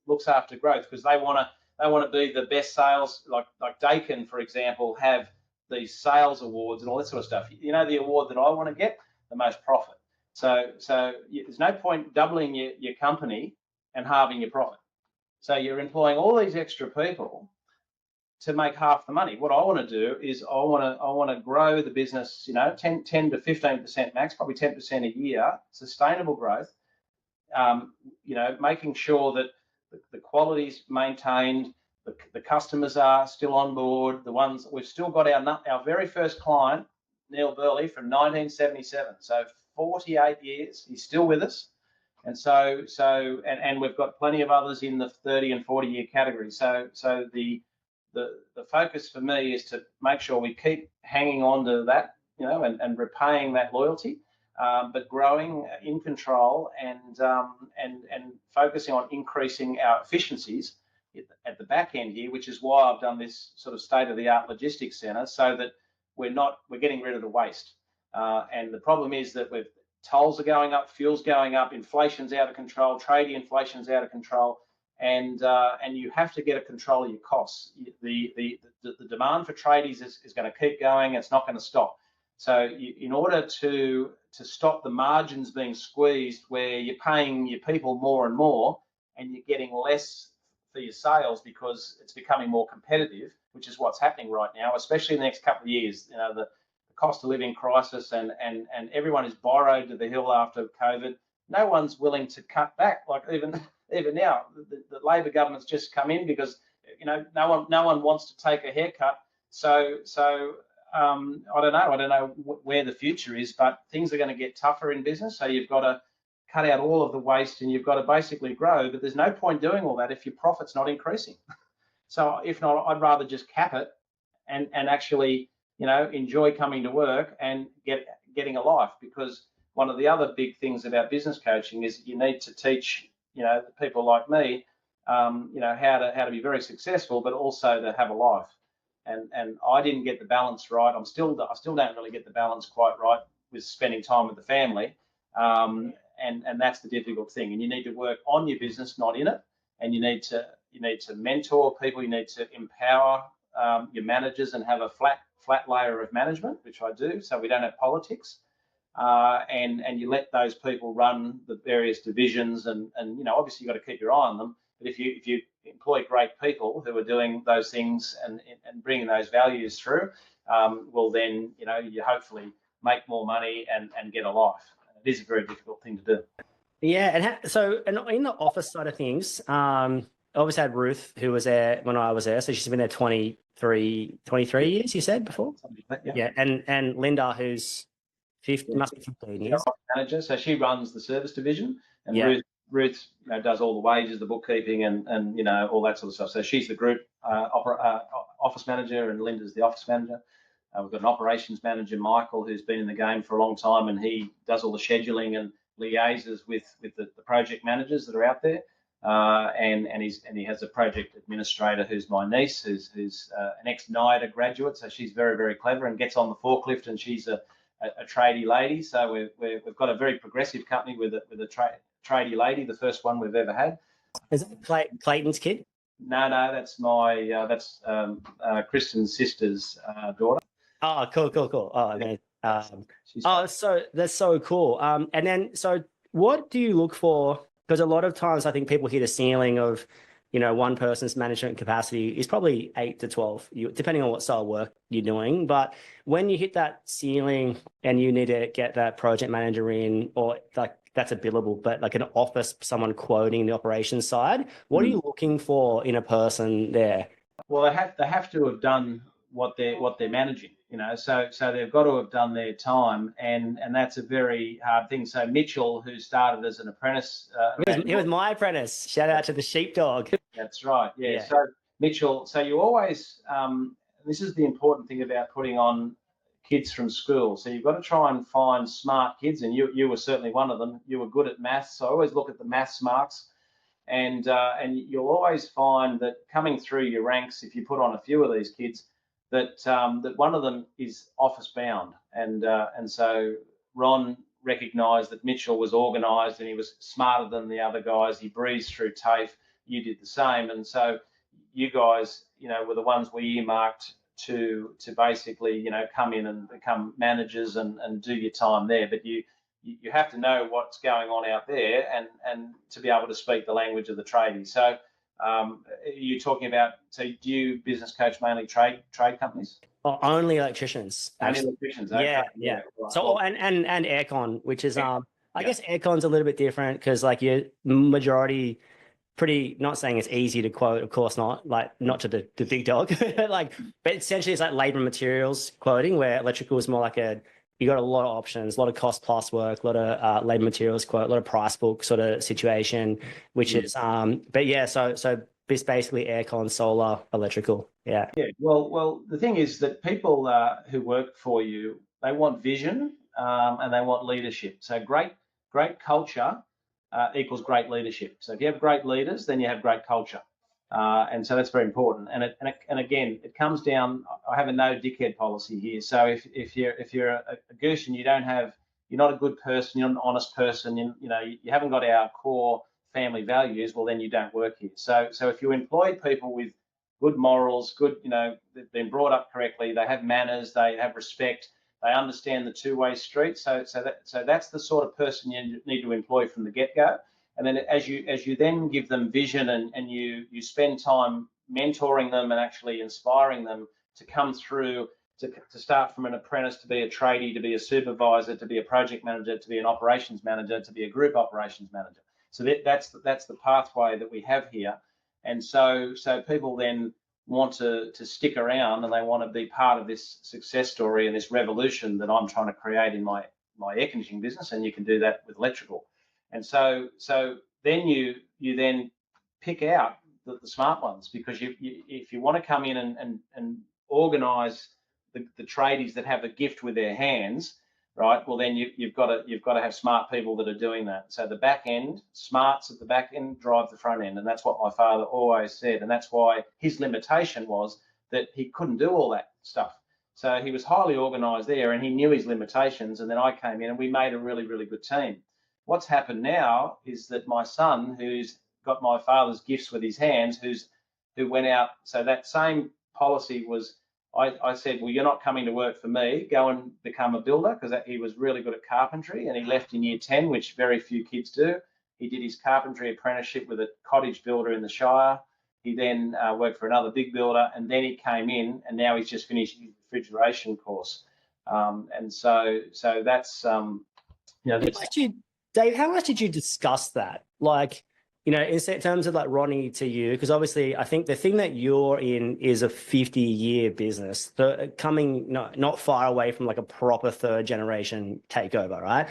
looks after growth because they want to be the best sales. Like Dakin, for example, have these sales awards and all that sort of stuff. You know, the award that I want to get, the most profit. So there's no point doubling your company and halving your profit. So you're employing all these extra people to make half the money. What I want to do is I want to grow the business, you know, 10 to 15% max, probably 10% a year, sustainable growth. You know, making sure that the quality's maintained, the customers are still on board. The ones we've still got our very first client, Neil Burley, from 1977. So 48 years, he's still with us. And and we've got plenty of others in the 30 and 40 year category. So the focus for me is to make sure we keep hanging on to that, you know, and repaying that loyalty, but growing in control and focusing on increasing our efficiencies at the back end here, which is why I've done this sort of state-of-the-art logistics centre, so that we're getting rid of the waste. And the problem is that tolls are going up, fuel's going up, inflation's out of control, tradie inflation's out of control. And you have to get a control of your costs. The demand for tradies is going to keep going. It's not going to stop. So in order to stop the margins being squeezed, where you're paying your people more and more, and you're getting less for your sales because it's becoming more competitive, which is what's happening right now, especially in the next couple of years. You know, the cost of living crisis, and everyone is borrowed to the hill after COVID. No one's willing to cut back. Like even now, the Labor government's just come in because, you know, no one wants to take a haircut. So I don't know where the future is, but things are going to get tougher in business. So you've got to cut out all of the waste, and you've got to basically grow. But there's no point doing all that if your profit's not increasing. So if not, I'd rather just cap it and actually, enjoy coming to work and getting a life. Because one of the other big things about business coaching is you need to teach, people like me, how to be very successful, but also to have a life. And I didn't get the balance right. I still don't really get the balance quite right with spending time with the family. And that's the difficult thing. And you need to work on your business, not in it. And you need to mentor people. You need to empower your managers and have a flat layer of management, which I do, so we don't have politics. And you let those people run the various divisions, and obviously you've got to keep your eye on them. But if you employ great people who are doing those things and bringing those values through, well then you hopefully make more money and get a life. It is a very difficult thing to do. Yeah, and in the office side of things, I obviously had Ruth, who was there when I was there, so she's been there 23 years. You said before, yeah, and Linda, who's 50, must be 15 years. Manager, so she runs the service division, and Ruth does all the wages, the bookkeeping, and all that sort of stuff. So she's the group office manager, and Linda's the office manager. We've got an operations manager, Michael, who's been in the game for a long time, and he does all the scheduling and liaises with the project managers that are out there. And he has a project administrator who's my niece, who's an ex-NIDA graduate, so she's very, very clever and gets on the forklift, and she's a tradie lady. So we've got a very progressive company with a tradie lady, the first one we've ever had. Is that Clayton's kid? No, that's Kristen's sister's daughter. Oh, cool. Oh, man. So that's so cool. And then, so what do you look for? Because a lot of times I think people hit a ceiling of, one person's management capacity is probably 8 to 12, depending on what style of work you're doing. But when you hit that ceiling and you need to get that project manager in, or like that's a billable, but like an office, someone quoting the operations side, what are you looking for in a person there? Well, they have to have done what they're managing, so they've got to have done their time, and that's a very hard thing. So Mitchell, who started as an apprentice, he was my apprentice. Shout out to the sheepdog. That's right. Yeah. So Mitchell, so you always, this is the important thing about putting on kids from school. So you've got to try and find smart kids, and you were certainly one of them. You were good at maths, so I always look at the maths marks. And you'll always find that coming through your ranks, if you put on a few of these kids, that one of them is office bound, and so Ron recognised that Mitchell was organised and he was smarter than the other guys. He breezed through TAFE. You did the same, and so you guys, were the ones we earmarked to basically, come in and become managers and do your time there. But you have to know what's going on out there and to be able to speak the language of the tradies. So you're talking about, so do you business coach mainly trade companies? Oh, only electricians. Only electricians. Okay. Yeah. Right. So and aircon, which is I guess aircon's a little bit different because like your majority, pretty, not saying it's easy to quote, of course not, like not to the big dog, like, but essentially it's like labor materials quoting, where electrical is more like you got a lot of options, a lot of cost plus work, a lot of labor materials quote, a lot of price book sort of situation, which is but yeah, so it's basically aircon, solar, electrical. Yeah. Well, the thing is that people who work for you, they want vision and they want leadership. So great culture equals great leadership. So if you have great leaders, then you have great culture. And so that's very important. And again, it comes down. I have a no dickhead policy here. So if you're a goose and you're not a good person, you're not an honest person, you haven't got our core family values, well then you don't work here. So if you employ people with good morals, they've been brought up correctly, they have manners, they have respect, they understand the two-way street. So that's the sort of person you need to employ from the get-go. And then as you then give them vision and you spend time mentoring them and actually inspiring them to come through, to start from an apprentice, to be a tradie, to be a supervisor, to be a project manager, to be an operations manager, to be a group operations manager. So that's the pathway that we have here. And so people then want to stick around and they want to be part of this success story and this revolution that I'm trying to create in my air conditioning business, and you can do that with electrical. And so then you then pick out the smart ones, because if you want to come in and organise the tradies that have a gift with their hands, right? Well, then you've got to have smart people that are doing that. So the back end, smarts at the back end drive the front end, and that's what my father always said, and that's why his limitation was that he couldn't do all that stuff. So he was highly organised there, and he knew his limitations. And then I came in, and we made a really, really good team. What's happened now is that my son, who's got my father's gifts with his hands, who went out. So that same policy was, I said, well, you're not coming to work for me. Go and become a builder, because he was really good at carpentry, and he left in year 10, which very few kids do. He did his carpentry apprenticeship with a cottage builder in the Shire. He then worked for another big builder, and then he came in, and now he's just finished his refrigeration course. And so that's Dave, how much did you discuss that? Like, in terms of like Ronnie to you, because obviously I think the thing that you're in is a 50-year business, coming not far away from like a proper third generation takeover, right?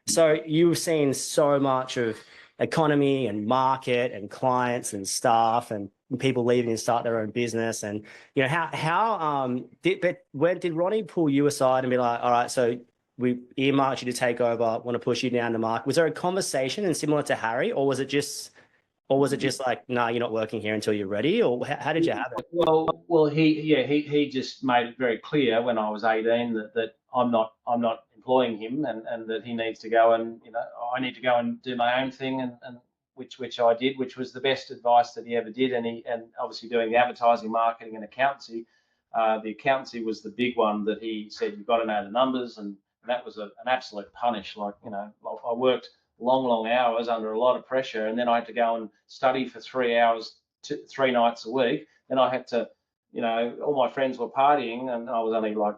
So you've seen so much of economy and market and clients and staff and people leaving and start their own business. And when did Ronnie pull you aside and be like, all right, so we earmarked you to take over, want to push you down the market? Was there a conversation and similar to Harry, or was it just like, no, you're not working here until you're ready? Or how did you have it? Well, he just made it very clear when I was 18 that I'm not employing him, and that he needs to go, and I need to go and do my own thing, and which I did, which was the best advice that he ever did. And obviously doing the advertising, marketing, and accountancy. The accountancy was the big one that he said, you've got to know the numbers, and that was an absolute punish. Like, I worked long hours under a lot of pressure, and then I had to go and study for 3 hours, 3 nights a week. Then I had to, all my friends were partying, and I was only like,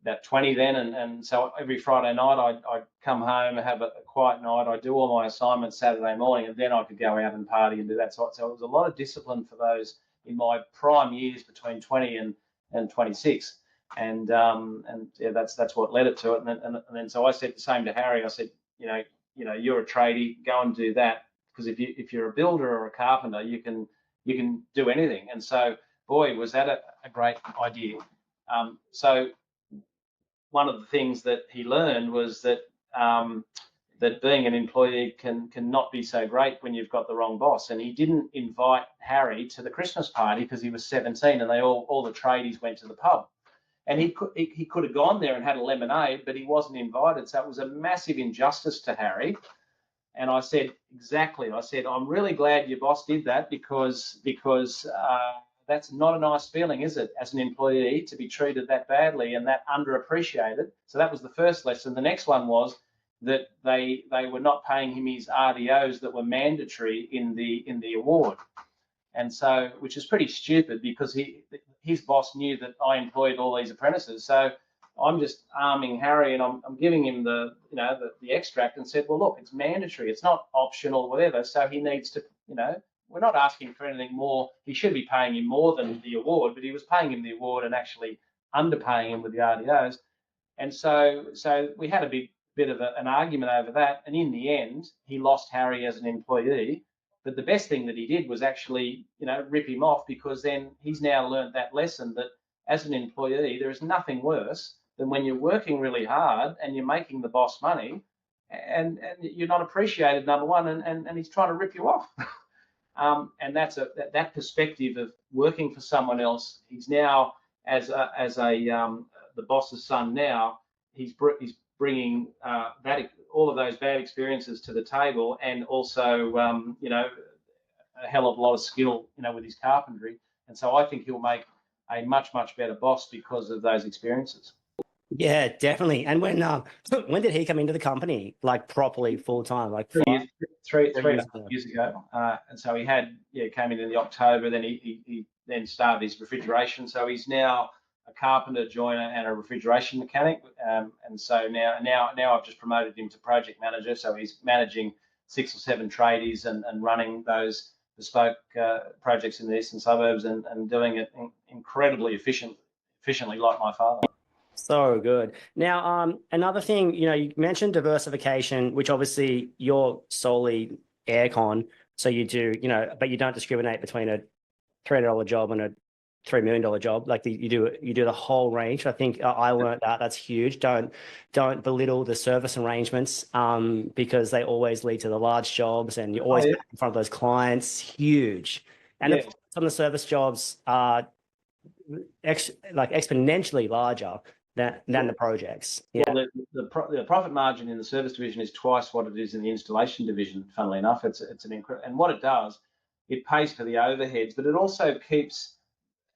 about 20 then, and so every Friday night I'd come home and have a quiet night. I'd do all my assignments Saturday morning, and then I could go out and party and do that. So it was a lot of discipline for those in my prime years between 20 and 26. And yeah, that's what led it to it. And then so I said the same to Harry. I said, you're a tradie, go and do that, because if you're a builder or a carpenter, you can do anything. And so, boy, was that a great idea. So one of the things that he learned was that that being an employee can not be so great when you've got the wrong boss. And he didn't invite Harry to the Christmas party because he was 17, and they all the tradies went to the pub. And he could have gone there and had a lemonade, but he wasn't invited. So it was a massive injustice to Harry. And I said, exactly. I said, I'm really glad your boss did that, because that's not a nice feeling, is it, as an employee, to be treated that badly and that underappreciated. So that was the first lesson. The next one was that they were not paying him his RDOs that were mandatory in the award. And so, which is pretty stupid, because his boss knew that I employed all these apprentices. So I'm just arming Harry, and I'm giving him the extract, and said, well, look, it's mandatory, it's not optional, whatever. So he needs to, we're not asking for anything more. He should be paying him more than the award, but he was paying him the award and actually underpaying him with the RDOs. And so we had a bit of an argument over that. And in the end, he lost Harry as an employee. But the best thing that he did was actually, rip him off, because then he's now learned that lesson that as an employee, there is nothing worse than when you're working really hard and you're making the boss money, and you're not appreciated, number one, and he's trying to rip you off. And that's that perspective of working for someone else. He's now as the boss's son now. He's bringing all of those bad experiences to the table, and also a hell of a lot of skill with his carpentry. And so I think he'll make a much better boss because of those experiences. Yeah, definitely. And when did he come into the company, like properly full time? Like 3 years ago. And so he came in the October. Then he then started his refrigeration. So he's now a carpenter, joiner, and a refrigeration mechanic. And so now I've just promoted him to project manager. So he's managing 6 or 7 tradies and running those bespoke projects in the eastern suburbs, and doing it incredibly efficiently, like my father. So good. Now, another thing, you mentioned diversification, which obviously you're solely aircon, so you do, but you don't discriminate between a $300 job and a $3 million job. Like you do the whole range. I think I learned that. That's huge. Don't belittle the service arrangements because they always lead to the large jobs, and you're always back in front of those clients. Huge. And the, some of the service jobs are exponentially larger than the projects. Yeah. Well, the profit margin in the service division is twice what it is in the installation division. Funnily enough, it's an incredible. And what it does, it pays for the overheads, but it also keeps,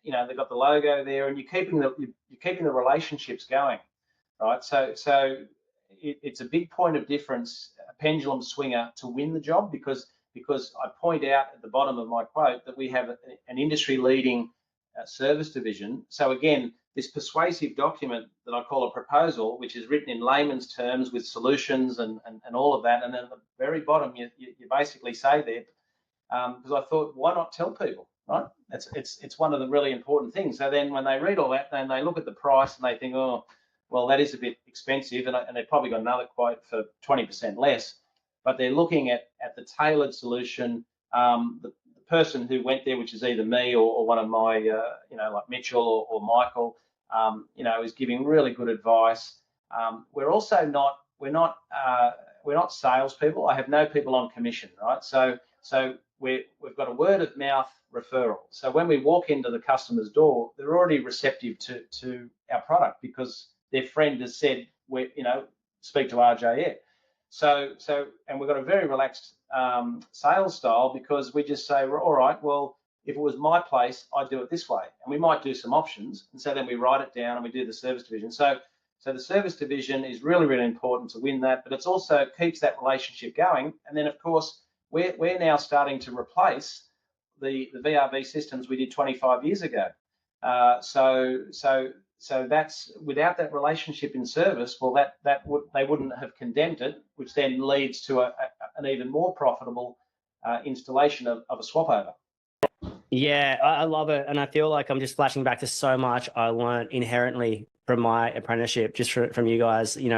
they've got the logo there, and you're keeping the relationships going, right? So it's a big point of difference, a pendulum swinger, to win the job, because I point out at the bottom of my quote that we have an industry leading service division. So again, this persuasive document that I call a proposal, which is written in layman's terms with solutions and all of that, and then at the very bottom you basically say there, because I thought, why not tell people, right? It's one of the really important things. So then when they read all that, then they look at the price and they think, oh, well, that is a bit expensive, and they've probably got another quote for 20% less, but they're looking at the tailored solution. The person who went there, which is either me or one of my, like Mitchell or Michael, is giving really good advice. We're also not salespeople. I have no people on commission, right? So we've got a word of mouth referral. So when we walk into the customer's door, they're already receptive to our product because their friend has said, speak to RJ. And we've got a very relaxed sales style, because we just say, all right, well, if it was my place, I'd do it this way. And we might do some options. And so then we write it down and we do the service division. So the service division is really, really important to win that, but it's also keeps that relationship going. And then, of course, we're now starting to replace the VRV systems we did 25 years ago. So that's, without that relationship in service, well, they wouldn't have condemned it, which then leads to an even more profitable installation of a swap over. Yeah, I love it, and I feel like I'm just flashing back to so much I learned inherently from my apprenticeship, just from you guys. And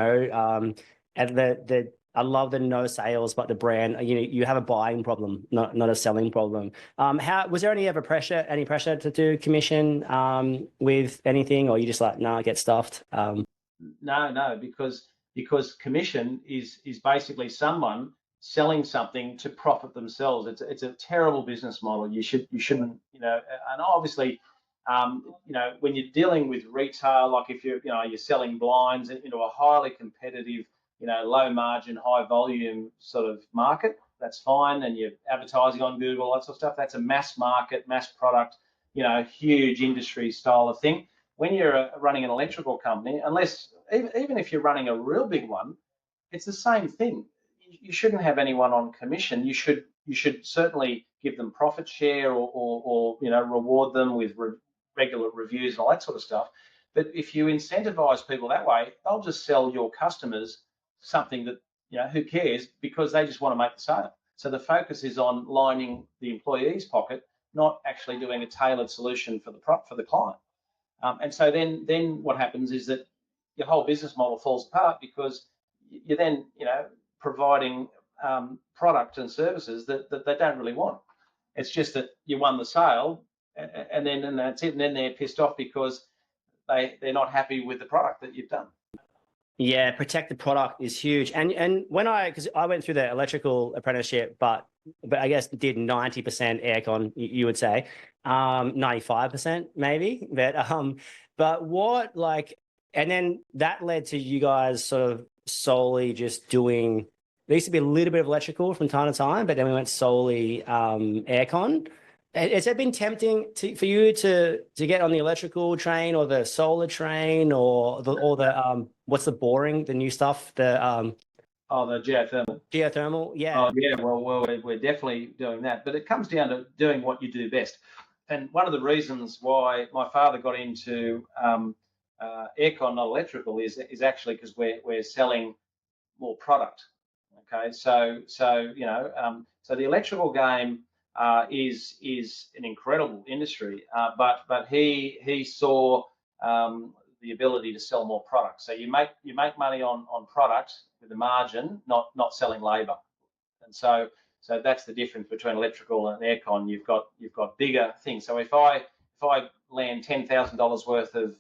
I love the no sales, but the brand. You have a buying problem, not a selling problem. How was there any pressure to do commission with anything, or you just like, no, get stuffed? No, because commission is basically someone selling something to profit themselves. It's a terrible business model. You shouldn't, and obviously, when you're dealing with retail, like if you're selling blinds into a highly competitive, low margin, high volume sort of market, that's fine. And you're advertising on Google, that sort of stuff. That's a mass market, mass product, huge industry style of thing. When you're running an electrical company, unless, even if you're running a real big one, it's the same thing. You shouldn't have anyone on commission. You should certainly give them profit share or reward them with regular reviews and all that sort of stuff. But if you incentivize people that way, they'll just sell your customers something that, who cares, because they just want to make the sale. So the focus is on lining the employee's pocket, not actually doing a tailored solution for the client. And so then what happens is that your whole business model falls apart, because you're then providing product and services that they don't really want. It's just that you won the sale, and that's it. And then they're pissed off because they're not happy with the product that you've done. Yeah, protect the product is huge. And because I went through the electrical apprenticeship, but I guess did 90% aircon, you would say, 95% maybe. But what, and then that led to you guys sort of solely just doing. There used to be a little bit of electrical from time to time, but then we went solely aircon. Has it been tempting for you to get on the electrical train or the solar train or the what's the boring, the new stuff, the geothermal. Geothermal, yeah. Oh yeah, well, we're definitely doing that, but it comes down to doing what you do best. And one of the reasons why my father got into aircon, not electrical, is actually because we're selling more product. Okay, so the electrical game is an incredible industry, but he saw the ability to sell more product. So you make money on product with a margin, not selling labour. And so that's the difference between electrical and aircon. You've got bigger things. So if I land $10,000 worth of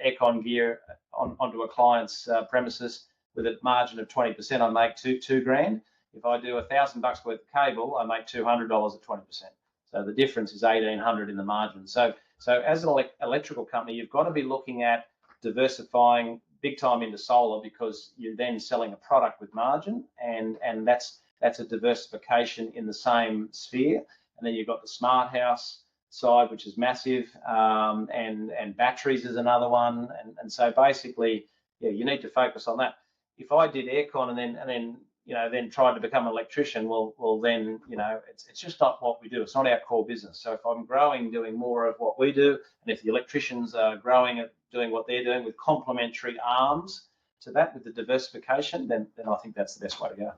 aircon gear onto a client's premises with a margin of 20%, I make two grand. If I do $1,000 worth of cable, I make $200 at 20%. So the difference is $1,800 in the margin. So as an electrical company, you've got to be looking at diversifying big time into solar, because you're then selling a product with margin, and that's a diversification in the same sphere. And then you've got the smart house side, which is massive, and batteries is another one. And so basically, yeah, you need to focus on that. If I did aircon and then tried to become an electrician, well then, it's just not what we do. It's not our core business. So if I'm growing, doing more of what we do, and if the electricians are growing at doing what they're doing with complementary arms to that, with the diversification, then I think that's the best way to go.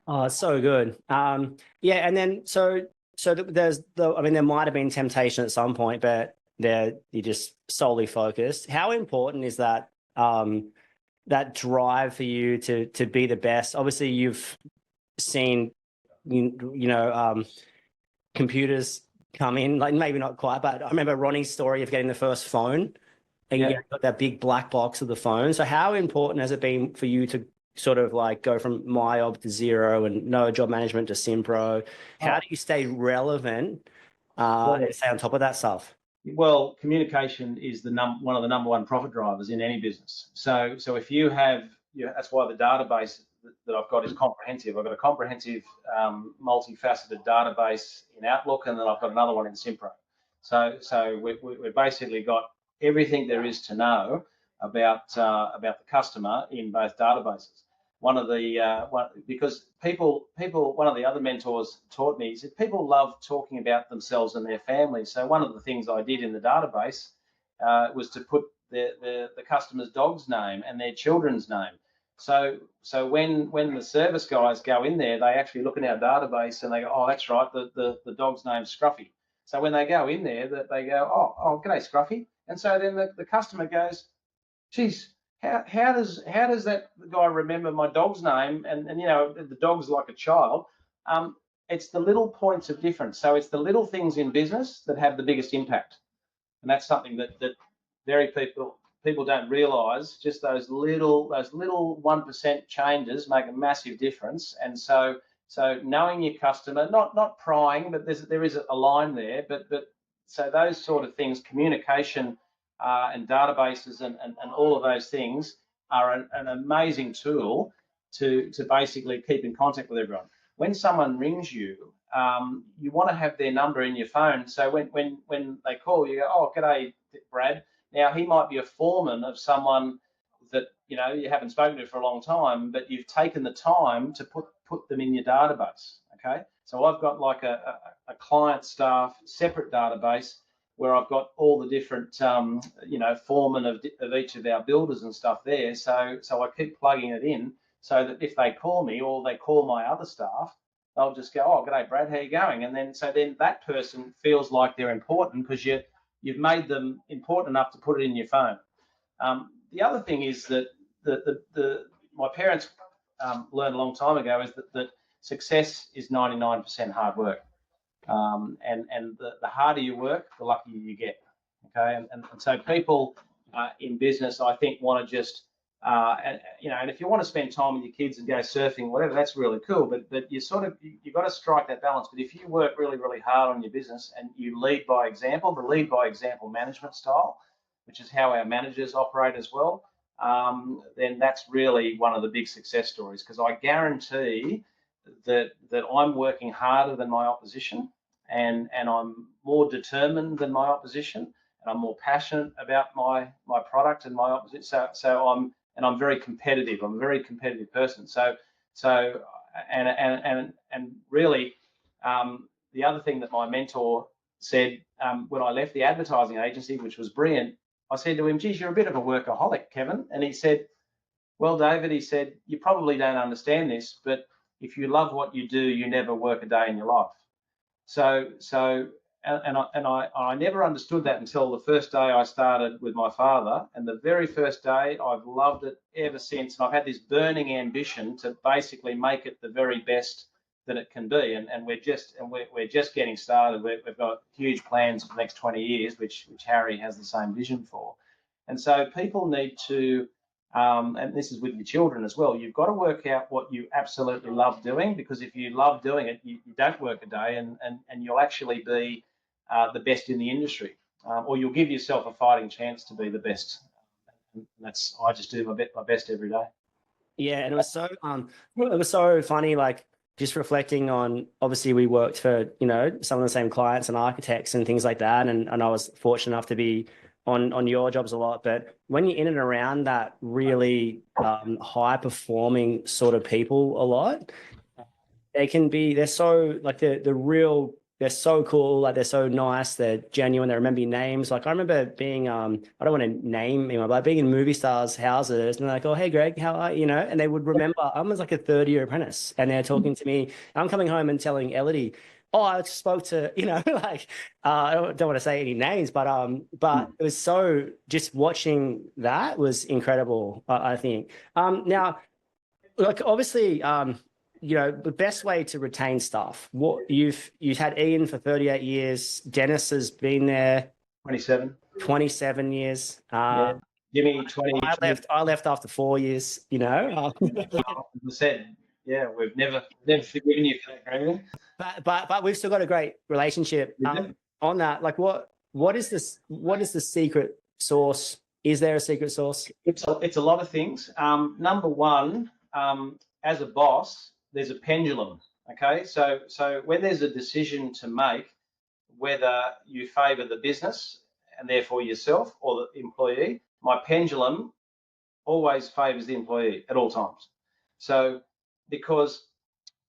Oh, so good. Yeah, and then so there's there might have been temptation at some point, but you're just solely focused. How important is that that drive for you to be the best? Obviously, you've seen computers come in, like maybe not quite, but I remember Ronnie's story of getting the first phone, and you got that big black box of the phone. So how important has it been for you to sort of like go from MyOb to Zero and no job management to Simpro? How do you stay relevant and stay on top of that stuff? Well, communication is one of the number one profit drivers in any business. So if you have, that's why the database that I've got is comprehensive. I've got a comprehensive, multifaceted database in Outlook, and then I've got another one in Simpro. So we've basically got everything there is to know about the customer in both databases. One of the one of the other mentors taught me is that people love talking about themselves and their families. So one of the things I did in the database was to put the customer's dog's name and their children's name. So when the service guys go in there, they actually look in our database and they go, oh, that's right, the dog's name's Scruffy. So when they go in there, they go, oh, g'day, Scruffy. And so then the customer goes, geez, how does that guy remember my dog's name? And the dog's like a child. It's the little points of difference. So it's the little things in business that have the biggest impact, and that's something that very people don't realise. Just those little 1% changes make a massive difference. And so knowing your customer, not prying, but there is a line there. But so those sort of things, communication. And databases and all of those things are an amazing tool to basically keep in contact with everyone. When someone rings you, you want to have their number in your phone. So when they call, you go, oh, g'day, Brad. Now, he might be a foreman of someone that you haven't spoken to for a long time, but you've taken the time to put them in your database. Okay, so I've got like a client staff separate database where I've got all the different, foremen of each of our builders and stuff there. So I keep plugging it in so that if they call me or they call my other staff, they'll just go, oh, g'day, Brad, how you going? And then that person feels like they're important because you've made them important enough to put it in your phone. The other thing is that my parents learned a long time ago is that success is 99% hard work. And the harder you work, the luckier you get. Okay, and so people in business, I think, want to just and if you want to spend time with your kids and go surfing, whatever, that's really cool. But you've got to strike that balance. But if you work really, really hard on your business and you lead by example, the lead by example management style, which is how our managers operate as well, then that's really one of the big success stories. Because I guarantee that I'm working harder than my opposition, and I'm more determined than my opposition, and I'm more passionate about my product and my opposition. So I'm very competitive. I'm a very competitive person. So really, the other thing that my mentor said when I left the advertising agency, which was brilliant, I said to him, geez, you're a bit of a workaholic, Kevin. And he said, well, David, he said, you probably don't understand this, but if you love what you do, you never work a day in your life. So I never understood that until the first day I started with my father, and the very first day, I've loved it ever since. And I've had this burning ambition to basically make it the very best that it can be, and we're just getting started. We've got huge plans for the next 20 years, which Harry has the same vision for, and so people need to, and this is with your children as well. You've got to work out what you absolutely love doing, because if you love doing it, you don't work a day, and you'll actually be the best in the industry, or you'll give yourself a fighting chance to be the best. And I just do my best every day. Yeah, and it was so funny, like just reflecting on, obviously we worked for, some of the same clients and architects and things like that. And I was fortunate enough to be on your jobs a lot. But when you're in and around that really high performing sort of people a lot, they're so like they're so cool, like they're so nice, they're genuine, they remember your names. Like I remember being I don't want to name anyone, but being in movie stars' houses and they're like, oh hey Greg, how are you? And they would remember I was like a third-year apprentice and they're talking to me. I'm coming home and telling Elodie, oh, I spoke to, like I don't want to say any names, but it was so, just watching that was incredible, I think. Now, like obviously, the best way to retain staff. What you've had Ian for 38 years. Dennis has been there 27 years. Yeah. Jimmy 20. I left after 4 years. I said, yeah, we've never forgiven you for that, Greg. But we've still got a great relationship. On that, like what is this? What is the secret sauce? Is there a secret sauce? It's a lot of things. Number one, as a boss, there's a pendulum. Okay, so when there's a decision to make, whether you favour the business and therefore yourself or the employee, my pendulum always favours the employee at all times. So because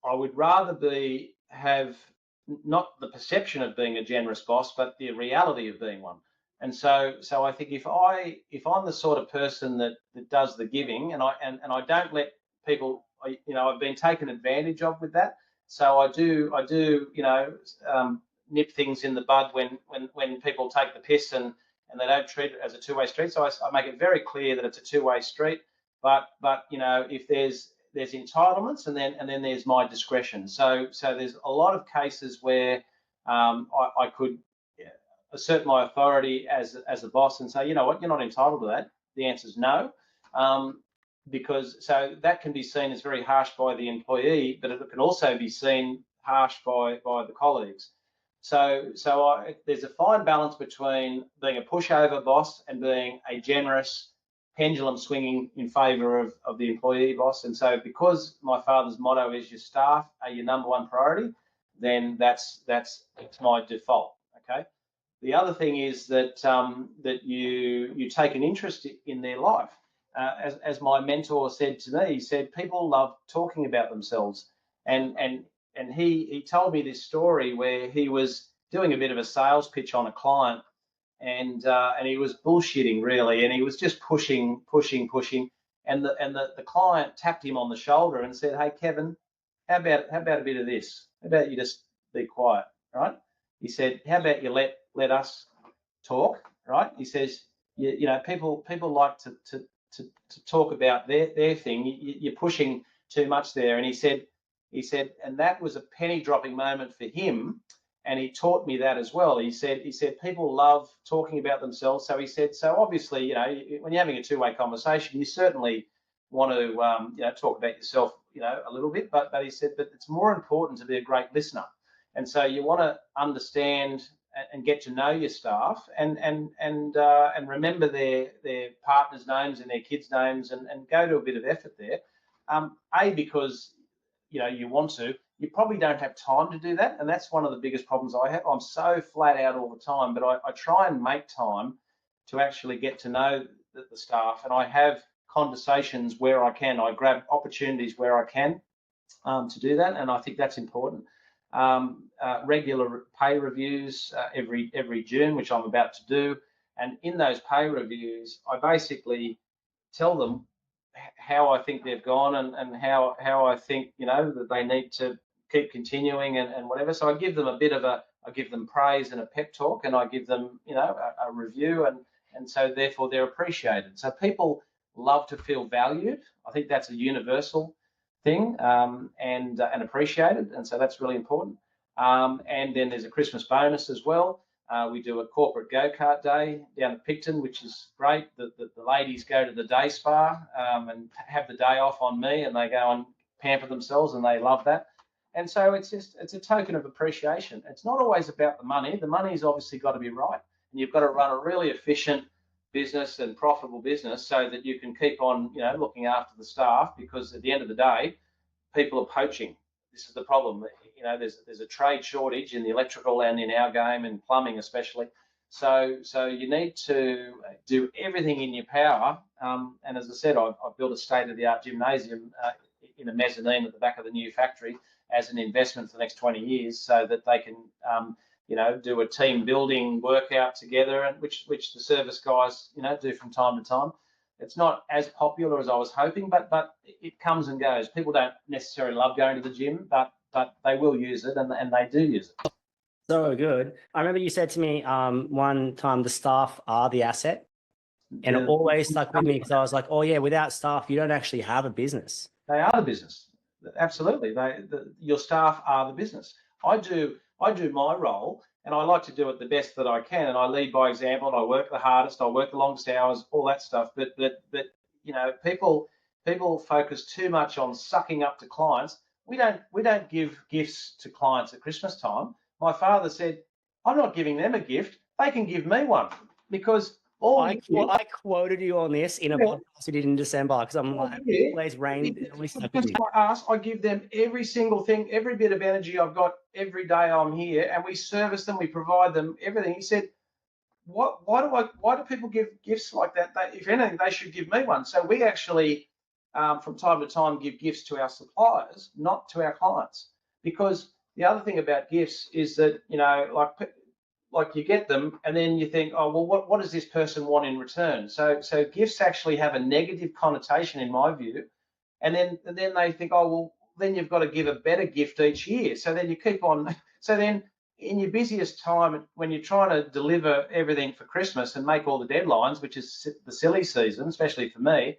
I would rather have not the perception of being a generous boss, but the reality of being one. And so I think if I'm the sort of person that does the giving, and I don't let people, I've been taken advantage of with that. So I do nip things in the bud when people take the piss and they don't treat it as a two-way street. So I make it very clear that it's a two-way street. But if there's entitlements and then there's my discretion. So there's a lot of cases where I could assert my authority as a boss and say, you know what, you're not entitled to that. The answer is no. Because so that can be seen as very harsh by the employee, but it can also be seen harsh by the colleagues. So there's a fine balance between being a pushover boss and being a generous pendulum swinging in favour of the employee boss. And so because my father's motto is your staff are your number one priority, then that's my default. Okay. The other thing is that that you take an interest in their life. As my mentor said to me, he said people love talking about themselves, and he told me this story where he was doing a bit of a sales pitch on a client, and he was bullshitting really, and he was just pushing, and the client tapped him on the shoulder and said, "Hey Kevin, how about a bit of this? How about you just be quiet, right?" He said, "How about you let us talk, right?" He says, people like to talk about their thing. You're pushing too much there." And he said, and that was a penny dropping moment for him. And he taught me that as well. He said people love talking about themselves. So he said, so obviously, when you're having a two-way conversation, you certainly want to, talk about yourself, a little bit. But he said, but it's more important to be a great listener. And so you want to understand and get to know your staff and remember their partners' names and their kids' names and go to a bit of effort there. Because you want to. You probably don't have time to do that, and that's one of the biggest problems I have. I'm so flat out all the time, but I try and make time to actually get to know the staff, and I have conversations where I can. I grab opportunities where I can to do that, and I think that's important. Regular pay reviews every June, which I'm about to do, and in those pay reviews, I basically tell them how I think they've gone and how I think that they need to keep continuing and whatever. So I give them I give them praise and a pep talk, and I give them a review, and so therefore they're appreciated. So people love to feel valued. I think that's a universal thing and appreciated, and so that's really important. And then there's a Christmas bonus as well. We do a corporate go-kart day down at Picton, which is great. The ladies go to the day spa and have the day off on me, and they go and pamper themselves, and they love that. And so it's a token of appreciation. It's not always about the money. The money's obviously got to be right, and you've got to run a really efficient business and profitable business so that you can keep on, looking after the staff, because at the end of the day, people are poaching. This is the problem. There's a trade shortage in the electrical and in our game, and plumbing especially. So you need to do everything in your power. And as I said, I've built a state-of-the-art gymnasium in a mezzanine at the back of the new factory as an investment for the next 20 years, so that they can, do a team building workout together, and which the service guys, do from time to time. It's not as popular as I was hoping, but it comes and goes. People don't necessarily love going to the gym, but they will use it, and they do use it. So good. I remember you said to me one time, the staff are the asset, and it always stuck with me, because I was like, oh yeah, without staff, you don't actually have a business. They are the business. Absolutely. Your staff are the business. I do my role, and I like to do it the best that I can, and I lead by example, and I work the hardest, I work the longest hours, all that stuff. But people focus too much on sucking up to clients. We don't give gifts to clients at Christmas time. My father said, I'm not giving them a gift. They can give me one, because I quoted you on this in a podcast we did in December, because I'm like, always rain. I give them every single thing, every bit of energy I've got every day I'm here, and we service them, we provide them everything. He said, why do people give gifts like that? If anything, they should give me one. So we actually, from time to time, give gifts to our suppliers, not to our clients. Because the other thing about gifts is that, like you get them, and then you think, oh, well, what does this person want in return? So gifts actually have a negative connotation, in my view. And then they think, oh, well, then you've got to give a better gift each year. So then you keep on. So then in your busiest time, when you're trying to deliver everything for Christmas and make all the deadlines, which is the silly season, especially for me,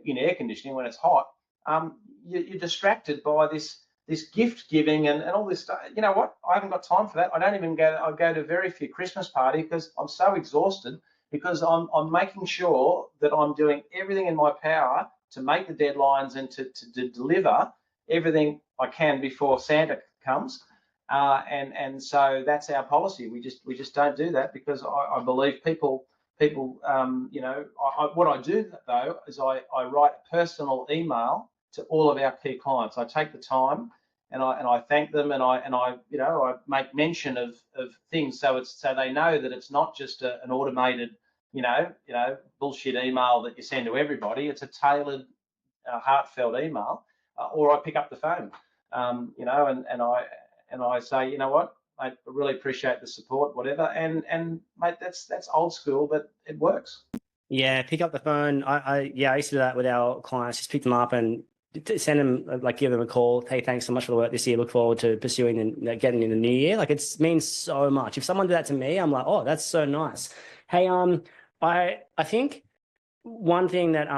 in air conditioning when it's hot, you're distracted by this gift giving and all this stuff. You know what? I haven't got time for that. I don't even go. I go to very few Christmas parties because I'm so exhausted, because I'm making sure that I'm doing everything in my power to make the deadlines and to deliver everything I can before Santa comes. And so that's our policy. We just don't do that, because I believe people. What I do though is I write a personal email to all of our key clients. I take the time and I thank them, and I make mention of things, so they know that it's not just an automated bullshit email that you send to everybody. It's a tailored, heartfelt email, or I pick up the phone, and I say, you know what, mate, I really appreciate the support, whatever, and mate, that's old school, but it works. Yeah, pick up the phone. I used to do that with our clients. Just pick them up and send them, give them a call. Hey, thanks so much for the work this year. Look forward to pursuing and getting in the new year. Like, it means so much. If someone did that to me, I'm like, oh, that's so nice. Hey, I think one thing that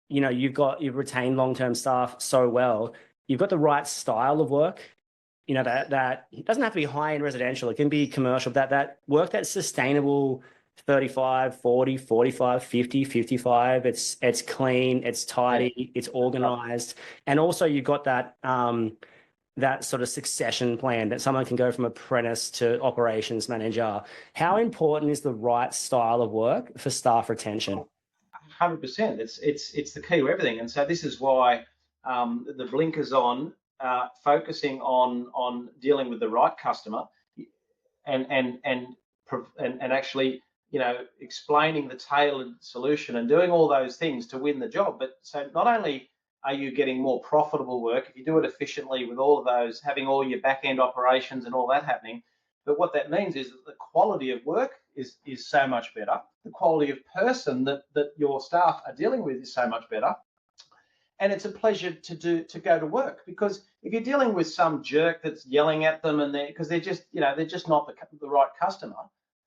you've retained long-term staff so well. You've got the right style of work. That it doesn't have to be high-end residential. It can be commercial. That work that's sustainable. 35, 40, 45, 50, 55. It's clean, it's tidy, it's organized. And also you've got that that sort of succession plan, that someone can go from apprentice to operations manager. How important is the right style of work for staff retention? 100%. It's the key to everything. And so this is why the blinkers on, focusing on dealing with the right customer, and actually explaining the tailored solution and doing all those things to win the job. But so not only are you getting more profitable work if you do it efficiently with all of those, having all your back end operations and all that happening, but what that means is that the quality of work is so much better. The quality of person that your staff are dealing with is so much better. And it's a pleasure to go to work, because if you're dealing with some jerk that's yelling at them and because they're just not the right customer,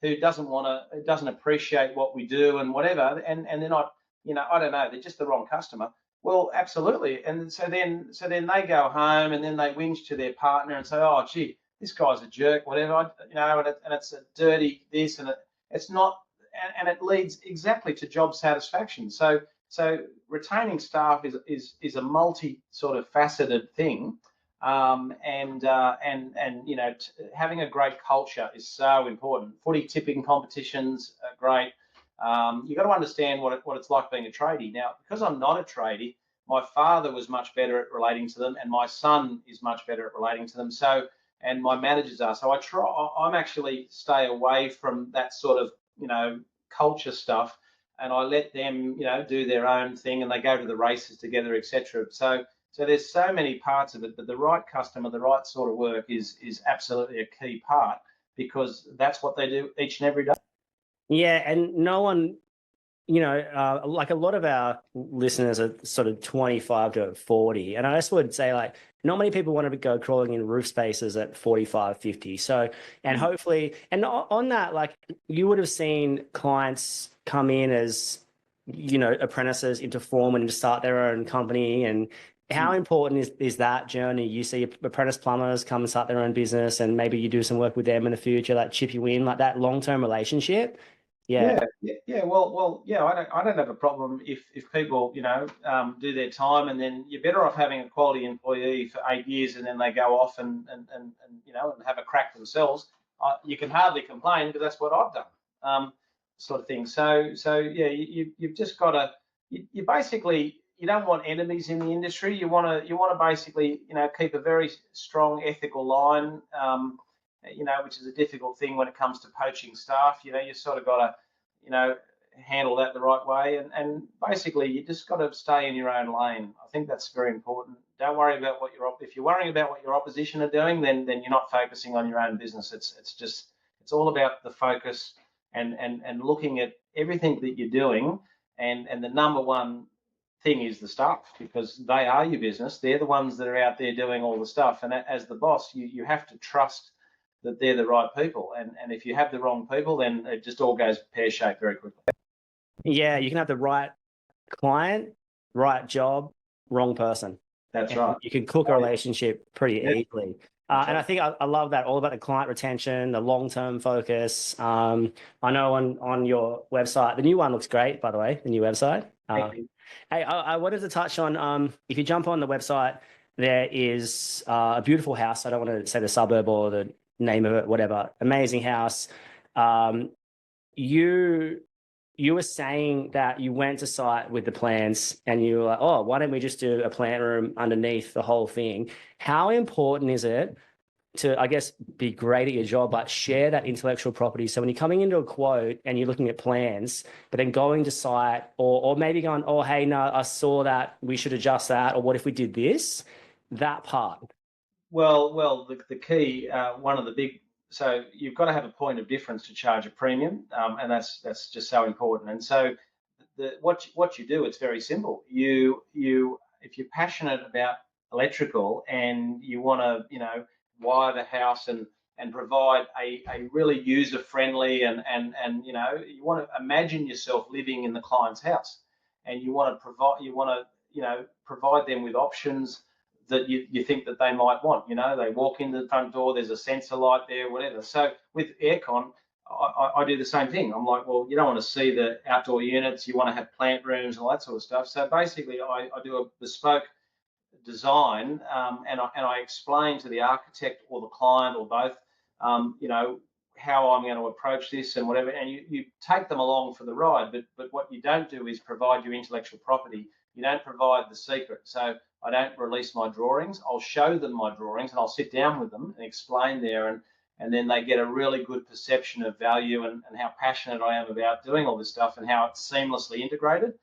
who doesn't appreciate what we do and whatever, and they're not, I don't know, they're just the wrong customer, Well, absolutely. And so then they go home and then they whinge to their partner and say, "Oh, gee, this guy's a jerk, whatever." And it's a dirty this, and it's not, and it leads exactly to job satisfaction. So retaining staff is a multi sort of faceted thing, and having a great culture is so important. Footy tipping competitions are great. You've got to understand what it's like being a tradie. Now, because I'm not a tradie, my father was much better at relating to them, and my son is much better at relating to them. So, and my managers are. So I'm actually stay away from that sort of, culture stuff, and I let them, do their own thing, and they go to the races together, etc. So there's so many parts of it, but the right customer, the right sort of work is absolutely a key part, because that's what they do each and every day. Yeah, and no one, like a lot of our listeners are sort of 25 to 40. And I just would say, like, not many people want to go crawling in roof spaces at 45, 50. So, and hopefully, and on that, like, you would have seen clients come in as, apprentices into foreman and to start their own company. And how important is that journey? You see apprentice plumbers come and start their own business, and maybe you do some work with them in the future, like chip you in, like that long-term relationship. Yeah. Yeah. Well, yeah. I don't have a problem if people, do their time, and then you're better off having a quality employee for 8 years, and then they go off and have a crack themselves. You can hardly complain, because that's what I've done, sort of thing. So yeah, you've just got to, you basically, you don't want enemies in the industry. You want to basically, keep a very strong ethical line. Which is a difficult thing when it comes to poaching staff. You sort of got to, handle that the right way. And basically, you just got to stay in your own lane. I think that's very important. Don't worry about if you're worrying about what your opposition are doing, then you're not focusing on your own business. It's all about the focus, and looking at everything that you're doing. And the number one thing is the staff, because they are your business. They're the ones that are out there doing all the stuff. And as the boss, you have to trust that they're the right people. And if you have the wrong people, then it just all goes pear-shaped very quickly. Yeah, you can have the right client, right job, wrong person. That's right. You can cook a relationship pretty easily. And I think I love that, all about the client retention, the long-term focus. I know on your website, the new one looks great, by the way, the new website. Thank you. Hey, I wanted to touch on, if you jump on the website, there is a beautiful house. I don't want to say the suburb or the name of it, whatever. Amazing house. You were saying that you went to site with the plans, and you were like, "Oh, why don't we just do a plant room underneath the whole thing?" How important is it to, I guess, be great at your job, but share that intellectual property? So when you're coming into a quote and you're looking at plans, but then going to site, or maybe going, "Oh, hey, no, I saw that, we should adjust that," or "What if we did this?" That part. Well, the key, one of the big, so you've got to have a point of difference to charge a premium, and that's just so important. And so what you do, it's very simple. If you're passionate about electrical, and you want to, wire the house, and provide a really user friendly, and you want to imagine yourself living in the client's house, and you want to provide them with options that you think that they might want. They walk into the front door, there's a sensor light there, whatever. So with aircon, I do the same thing. I'm like, well, you don't want to see the outdoor units, you want to have plant rooms and all that sort of stuff. So basically, I do a bespoke design, and I explain to the architect or the client or both, how I'm going to approach this and whatever. And you take them along for the ride, but what you don't do is provide your intellectual property. You don't provide the secret. So I don't release my drawings. I'll show them my drawings, and I'll sit down with them and explain there, and then they get a really good perception of value, and how passionate I am about doing all this stuff, and how it's seamlessly integrated.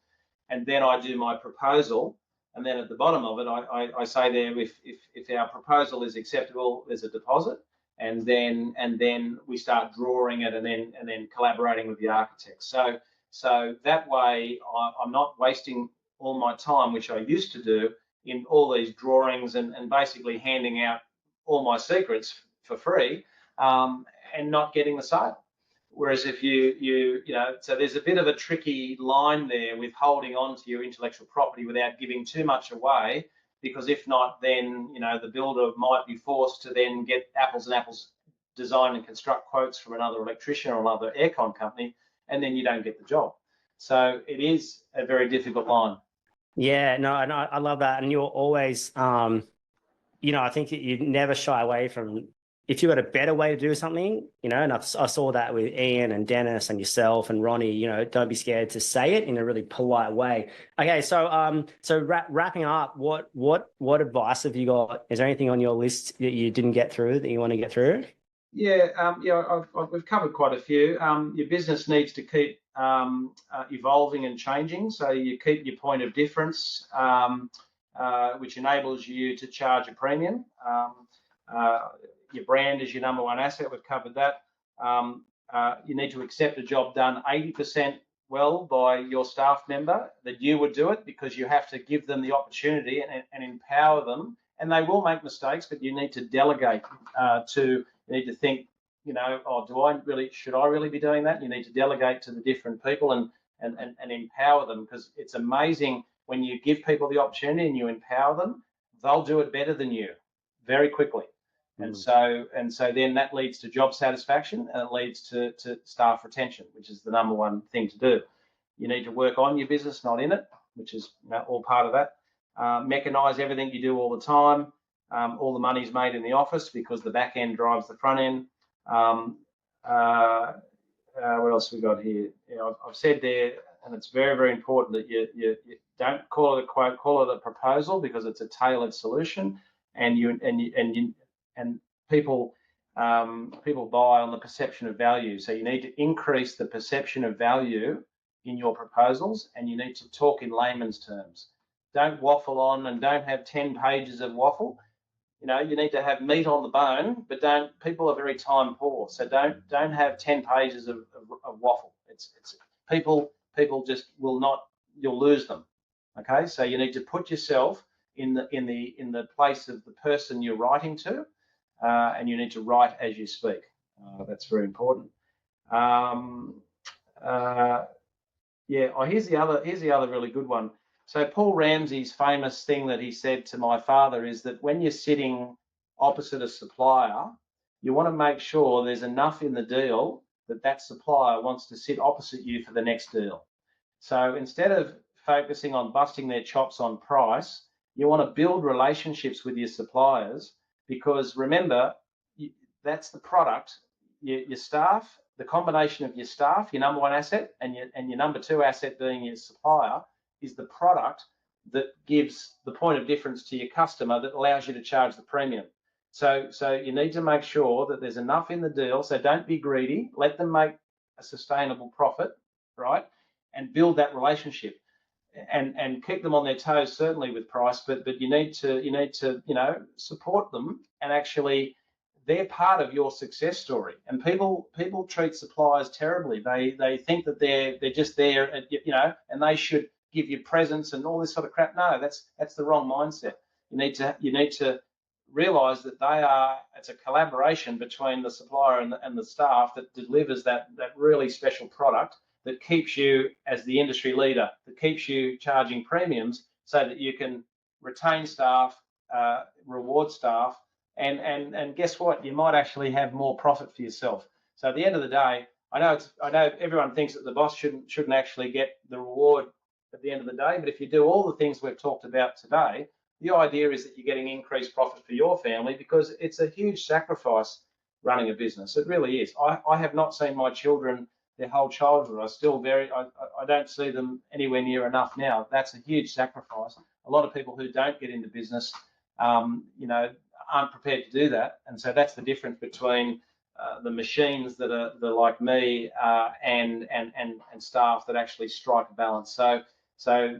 And then I do my proposal, and then at the bottom of it, I say there, if our proposal is acceptable, there's a deposit, and then we start drawing it, and then collaborating with the architect. So that way, I'm not wasting all my time, which I used to do, in all these drawings, and basically handing out all my secrets for free, and not getting the sale. Whereas if you know, so there's a bit of a tricky line there with holding on to your intellectual property without giving too much away, because if not, then, you know, the builder might be forced to then get apples and apples design and construct quotes from another electrician or another aircon company, and then you don't get the job. So it is a very difficult line. Yeah, no, and I love that. And you're always, you know, I think that you never shy away from, if you got a better way to do something, you know, and I saw that with Ian and Dennis and yourself and Ronnie, you know, don't be scared to say it in a really polite way. Okay, so wrapping up, what advice have you got? Is there anything on your list that you didn't get through that you want to get through? Yeah, we've covered quite a few. Your business needs to keep evolving and changing, so you keep your point of difference, which enables you to charge a premium. Your brand is your number one asset. We've covered that. You need to accept a job done 80% well by your staff member, that you would do it, because you have to give them the opportunity and empower them. And they will make mistakes, but you need to delegate you need to think, you know, oh, should I really be doing that? You need to delegate to the different people and empower them, because it's amazing when you give people the opportunity and you empower them, they'll do it better than you very quickly. And so then that leads to job satisfaction, and it leads to staff retention, which is the number one thing to do. You need to work on your business, not in it, which is, you know, all part of that. Mechanize everything you do all the time. All the money's made in the office because the back end drives the front end. What else we got here? You know, I've said there, and it's very, very important that you don't call it a quote, call it a proposal, because it's a tailored solution, and people buy on the perception of value. So you need to increase the perception of value in your proposals, and you need to talk in layman's terms. Don't waffle on, and don't have 10 pages of waffle. You know, you need to have meat on the bone, but people are very time poor, so don't have 10 pages of waffle. It's people just will not, you'll lose them. Okay, so you need to put yourself in the place of the person you're writing to, and you need to write as you speak. That's very important. Yeah. Oh, here's the other really good one. So Paul Ramsey's famous thing that he said to my father is that when you're sitting opposite a supplier, you want to make sure there's enough in the deal that supplier wants to sit opposite you for the next deal. So instead of focusing on busting their chops on price, you want to build relationships with your suppliers, because remember, that's the product. Your staff, the combination of your staff, your number one asset, and your number two asset being your supplier, is the product that gives the point of difference to your customer that allows you to charge the premium. So you need to make sure that there's enough in the deal. So don't be greedy. Let them make a sustainable profit, right? And build that relationship, and keep them on their toes, certainly with price. But you need to you know, support them, and actually they're part of your success story. And people treat suppliers terribly. They think that they're just there, you know, and they should give you presents and all this sort of crap. No, that's the wrong mindset. You need to realize that it's a collaboration between the supplier and the staff that delivers that really special product that keeps you as the industry leader, that keeps you charging premiums, so that you can retain staff, reward staff, and guess what? You might actually have more profit for yourself. So at the end of the day, I know everyone thinks that the boss shouldn't actually get the reward at the end of the day, but if you do all the things we've talked about today, the idea is that you're getting increased profit for your family, because it's a huge sacrifice running a business. It really is. I have not seen my children their whole childhood. I don't see them anywhere near enough now. That's a huge sacrifice. A lot of people who don't get into business, you know, aren't prepared to do that. And so that's the difference between the machines that are like me and staff that actually strike a balance. So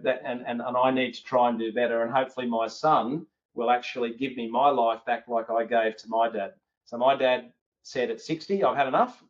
that and I need to try and do better, and hopefully my son will actually give me my life back like I gave to my dad. So my dad said at 60, I've had enough,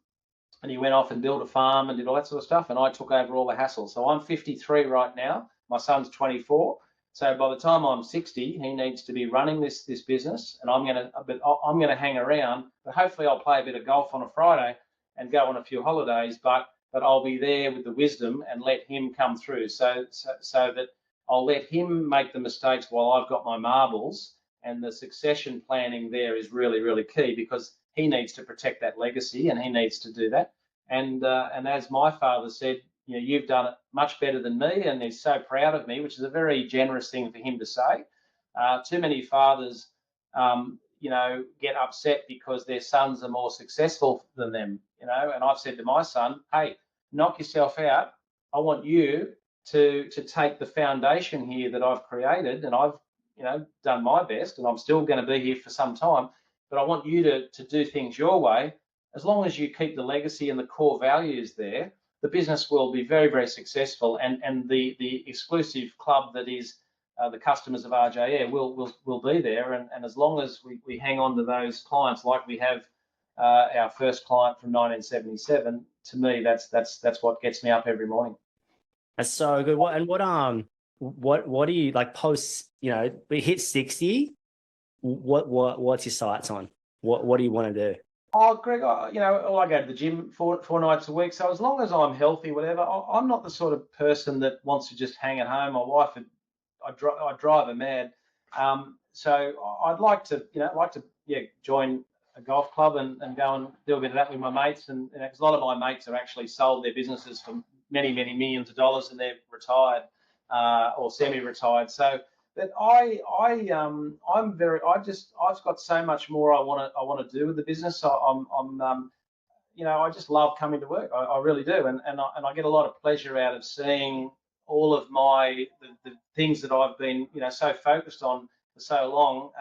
and he went off and built a farm and did all that sort of stuff, and I took over all the hassle. So I'm 53 right now. My son's 24. So by the time I'm 60, he needs to be running this business, and I'm gonna hang around. But hopefully I'll play a bit of golf on a Friday, and go on a few holidays, but I'll be there with the wisdom and let him come through, so that I'll let him make the mistakes while I've got my marbles. And the succession planning there is really, really key, because he needs to protect that legacy and he needs to do that. And as my father said, you've done it much better than me, and he's so proud of me, which is a very generous thing for him to say. Too many fathers, get upset because their sons are more successful than them, and I've said to my son, hey, knock yourself out. I want you to take the foundation here that I've created, and I've done my best, and I'm still going to be here for some time, but I want you to do things your way. As long as you keep the legacy and the core values there, the business will be very, very successful, and the exclusive club that is the customers of RJ Air will be there, and as long as we hang on to those clients like we have our first client from 1977, to me that's what gets me up every morning. That's so good. What do you like post? We hit 60. What's your sights on? What do you want to do? Oh, Greg, I go to the gym four nights a week. So as long as I'm healthy, whatever, I'm not the sort of person that wants to just hang at home. My wife, I drive her mad. So I'd like to join a golf club and go and do a bit of that with my mates. And because a lot of my mates have actually sold their businesses for many, many millions of dollars, and they're retired or semi-retired. So. But I've got so much more I want to do with the business. I just love coming to work. I really do, and I get a lot of pleasure out of seeing all of the things that I've been so focused on for so long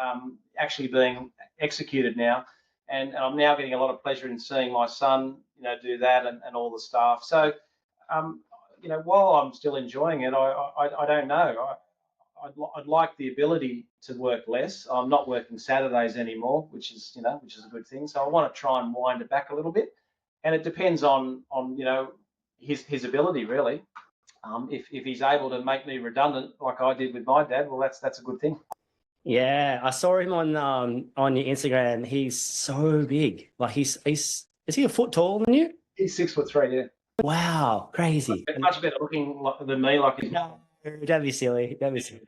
actually being executed now, and I'm now getting a lot of pleasure in seeing my son do that, and all the staff. So while I'm still enjoying it, I don't know. I'd like the ability to work less. I'm not working Saturdays anymore, which is a good thing. So I want to try and wind it back a little bit, and it depends on his ability really. If he's able to make me redundant like I did with my dad, well, that's a good thing. Yeah, I saw him on your Instagram. He's so big. Like is he a foot taller than you? He's 6'3", yeah. Wow, crazy. Much better looking than me. Like he's no, don't be silly. Don't be silly.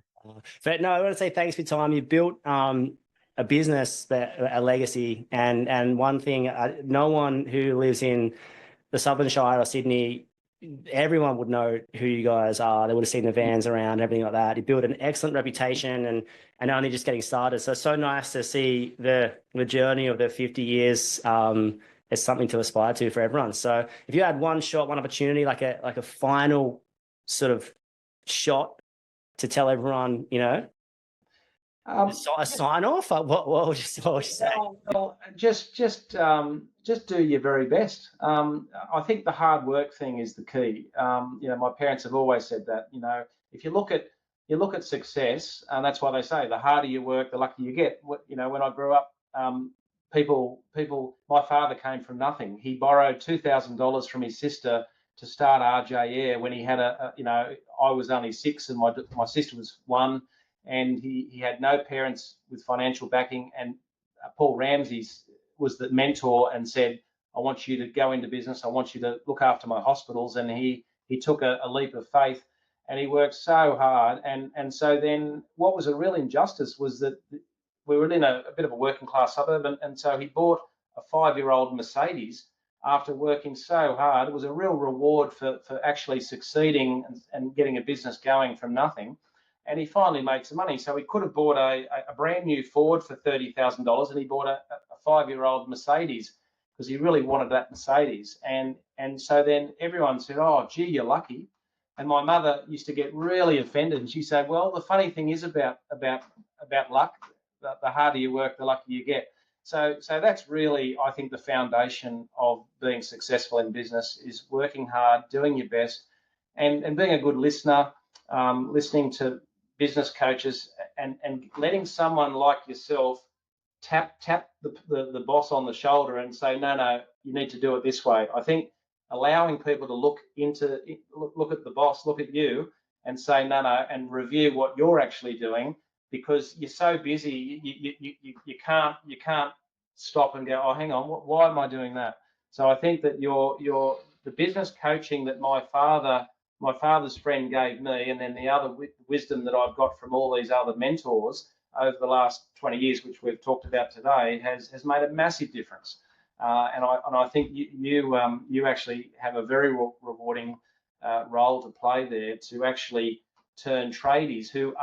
But no, I want to say thanks for your time. You built a business, a legacy, and one thing, no one who lives in the Southern Shire or Sydney, everyone would know who you guys are. They would have seen the vans around, everything like that. You built an excellent reputation, and only just getting started. So nice to see the journey of the 50 years as something to aspire to for everyone. So if you had one shot, one opportunity, like a final sort of shot to tell everyone, a sign off. What would you say? Well, just do your very best. I think the hard work thing is the key. My parents have always said that. If you look at success, and that's why they say the harder you work, the luckier you get. When I grew up, people. My father came from nothing. He borrowed $2,000 from his sister to start RJ Air when he had I was only 6 and my sister was 1. And he had no parents with financial backing, and Paul Ramsey was the mentor and said, I want you to go into business, I want you to look after my hospitals, and he took a leap of faith, and he worked so hard, and so then what was a real injustice was that we were in a bit of a working class suburb, and so he bought a 5-year-old Mercedes after working so hard. It was a real reward for actually succeeding and getting a business going from nothing. And he finally made some money. So he could have bought a brand new Ford for $30,000, and he bought a 5-year-old Mercedes because he really wanted that Mercedes. And so then everyone said, oh, gee, you're lucky. And my mother used to get really offended. And she said, well, the funny thing is about luck, the harder you work, the luckier you get. So that's really, I think, the foundation of being successful in business is working hard, doing your best, and being a good listener, listening to business coaches, and letting someone like yourself tap the boss on the shoulder and say, no, you need to do it this way. I think allowing people to look at the boss, look at you, and say no, and review what you're actually doing, because you're so busy, you can't stop and go, oh, hang on, why am I doing that? So I think that the business coaching that my father's friend gave me, and then the other wisdom that I've got from all these other mentors over the last 20 years, which we've talked about today, has made a massive difference. And I think you actually have a very rewarding role to play there, to actually turn tradies who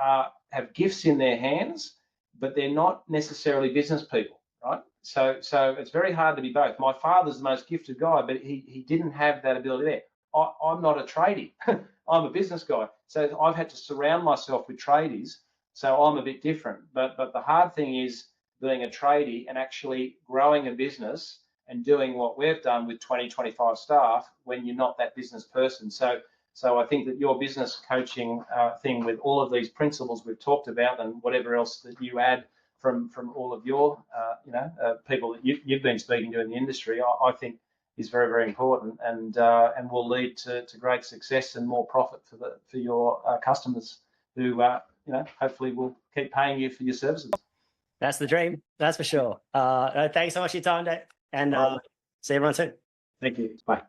have gifts in their hands, but they're not necessarily business people, right? So it's very hard to be both. My father's the most gifted guy, but he didn't have that ability there. I'm not a tradie. I'm a business guy. So I've had to surround myself with tradies. So I'm a bit different. But the hard thing is being a tradie and actually growing a business and doing what we've done with 20, 25 staff when you're not that business person. So I think that your business coaching thing, with all of these principles we've talked about and whatever else that you add from all of your people that you've been speaking to in the industry, I think is very, very important, and will lead to great success and more profit for your customers, who hopefully will keep paying you for your services. That's the dream. That's for sure. Thanks so much for your time, Dave, and see everyone soon. Thank you. Bye.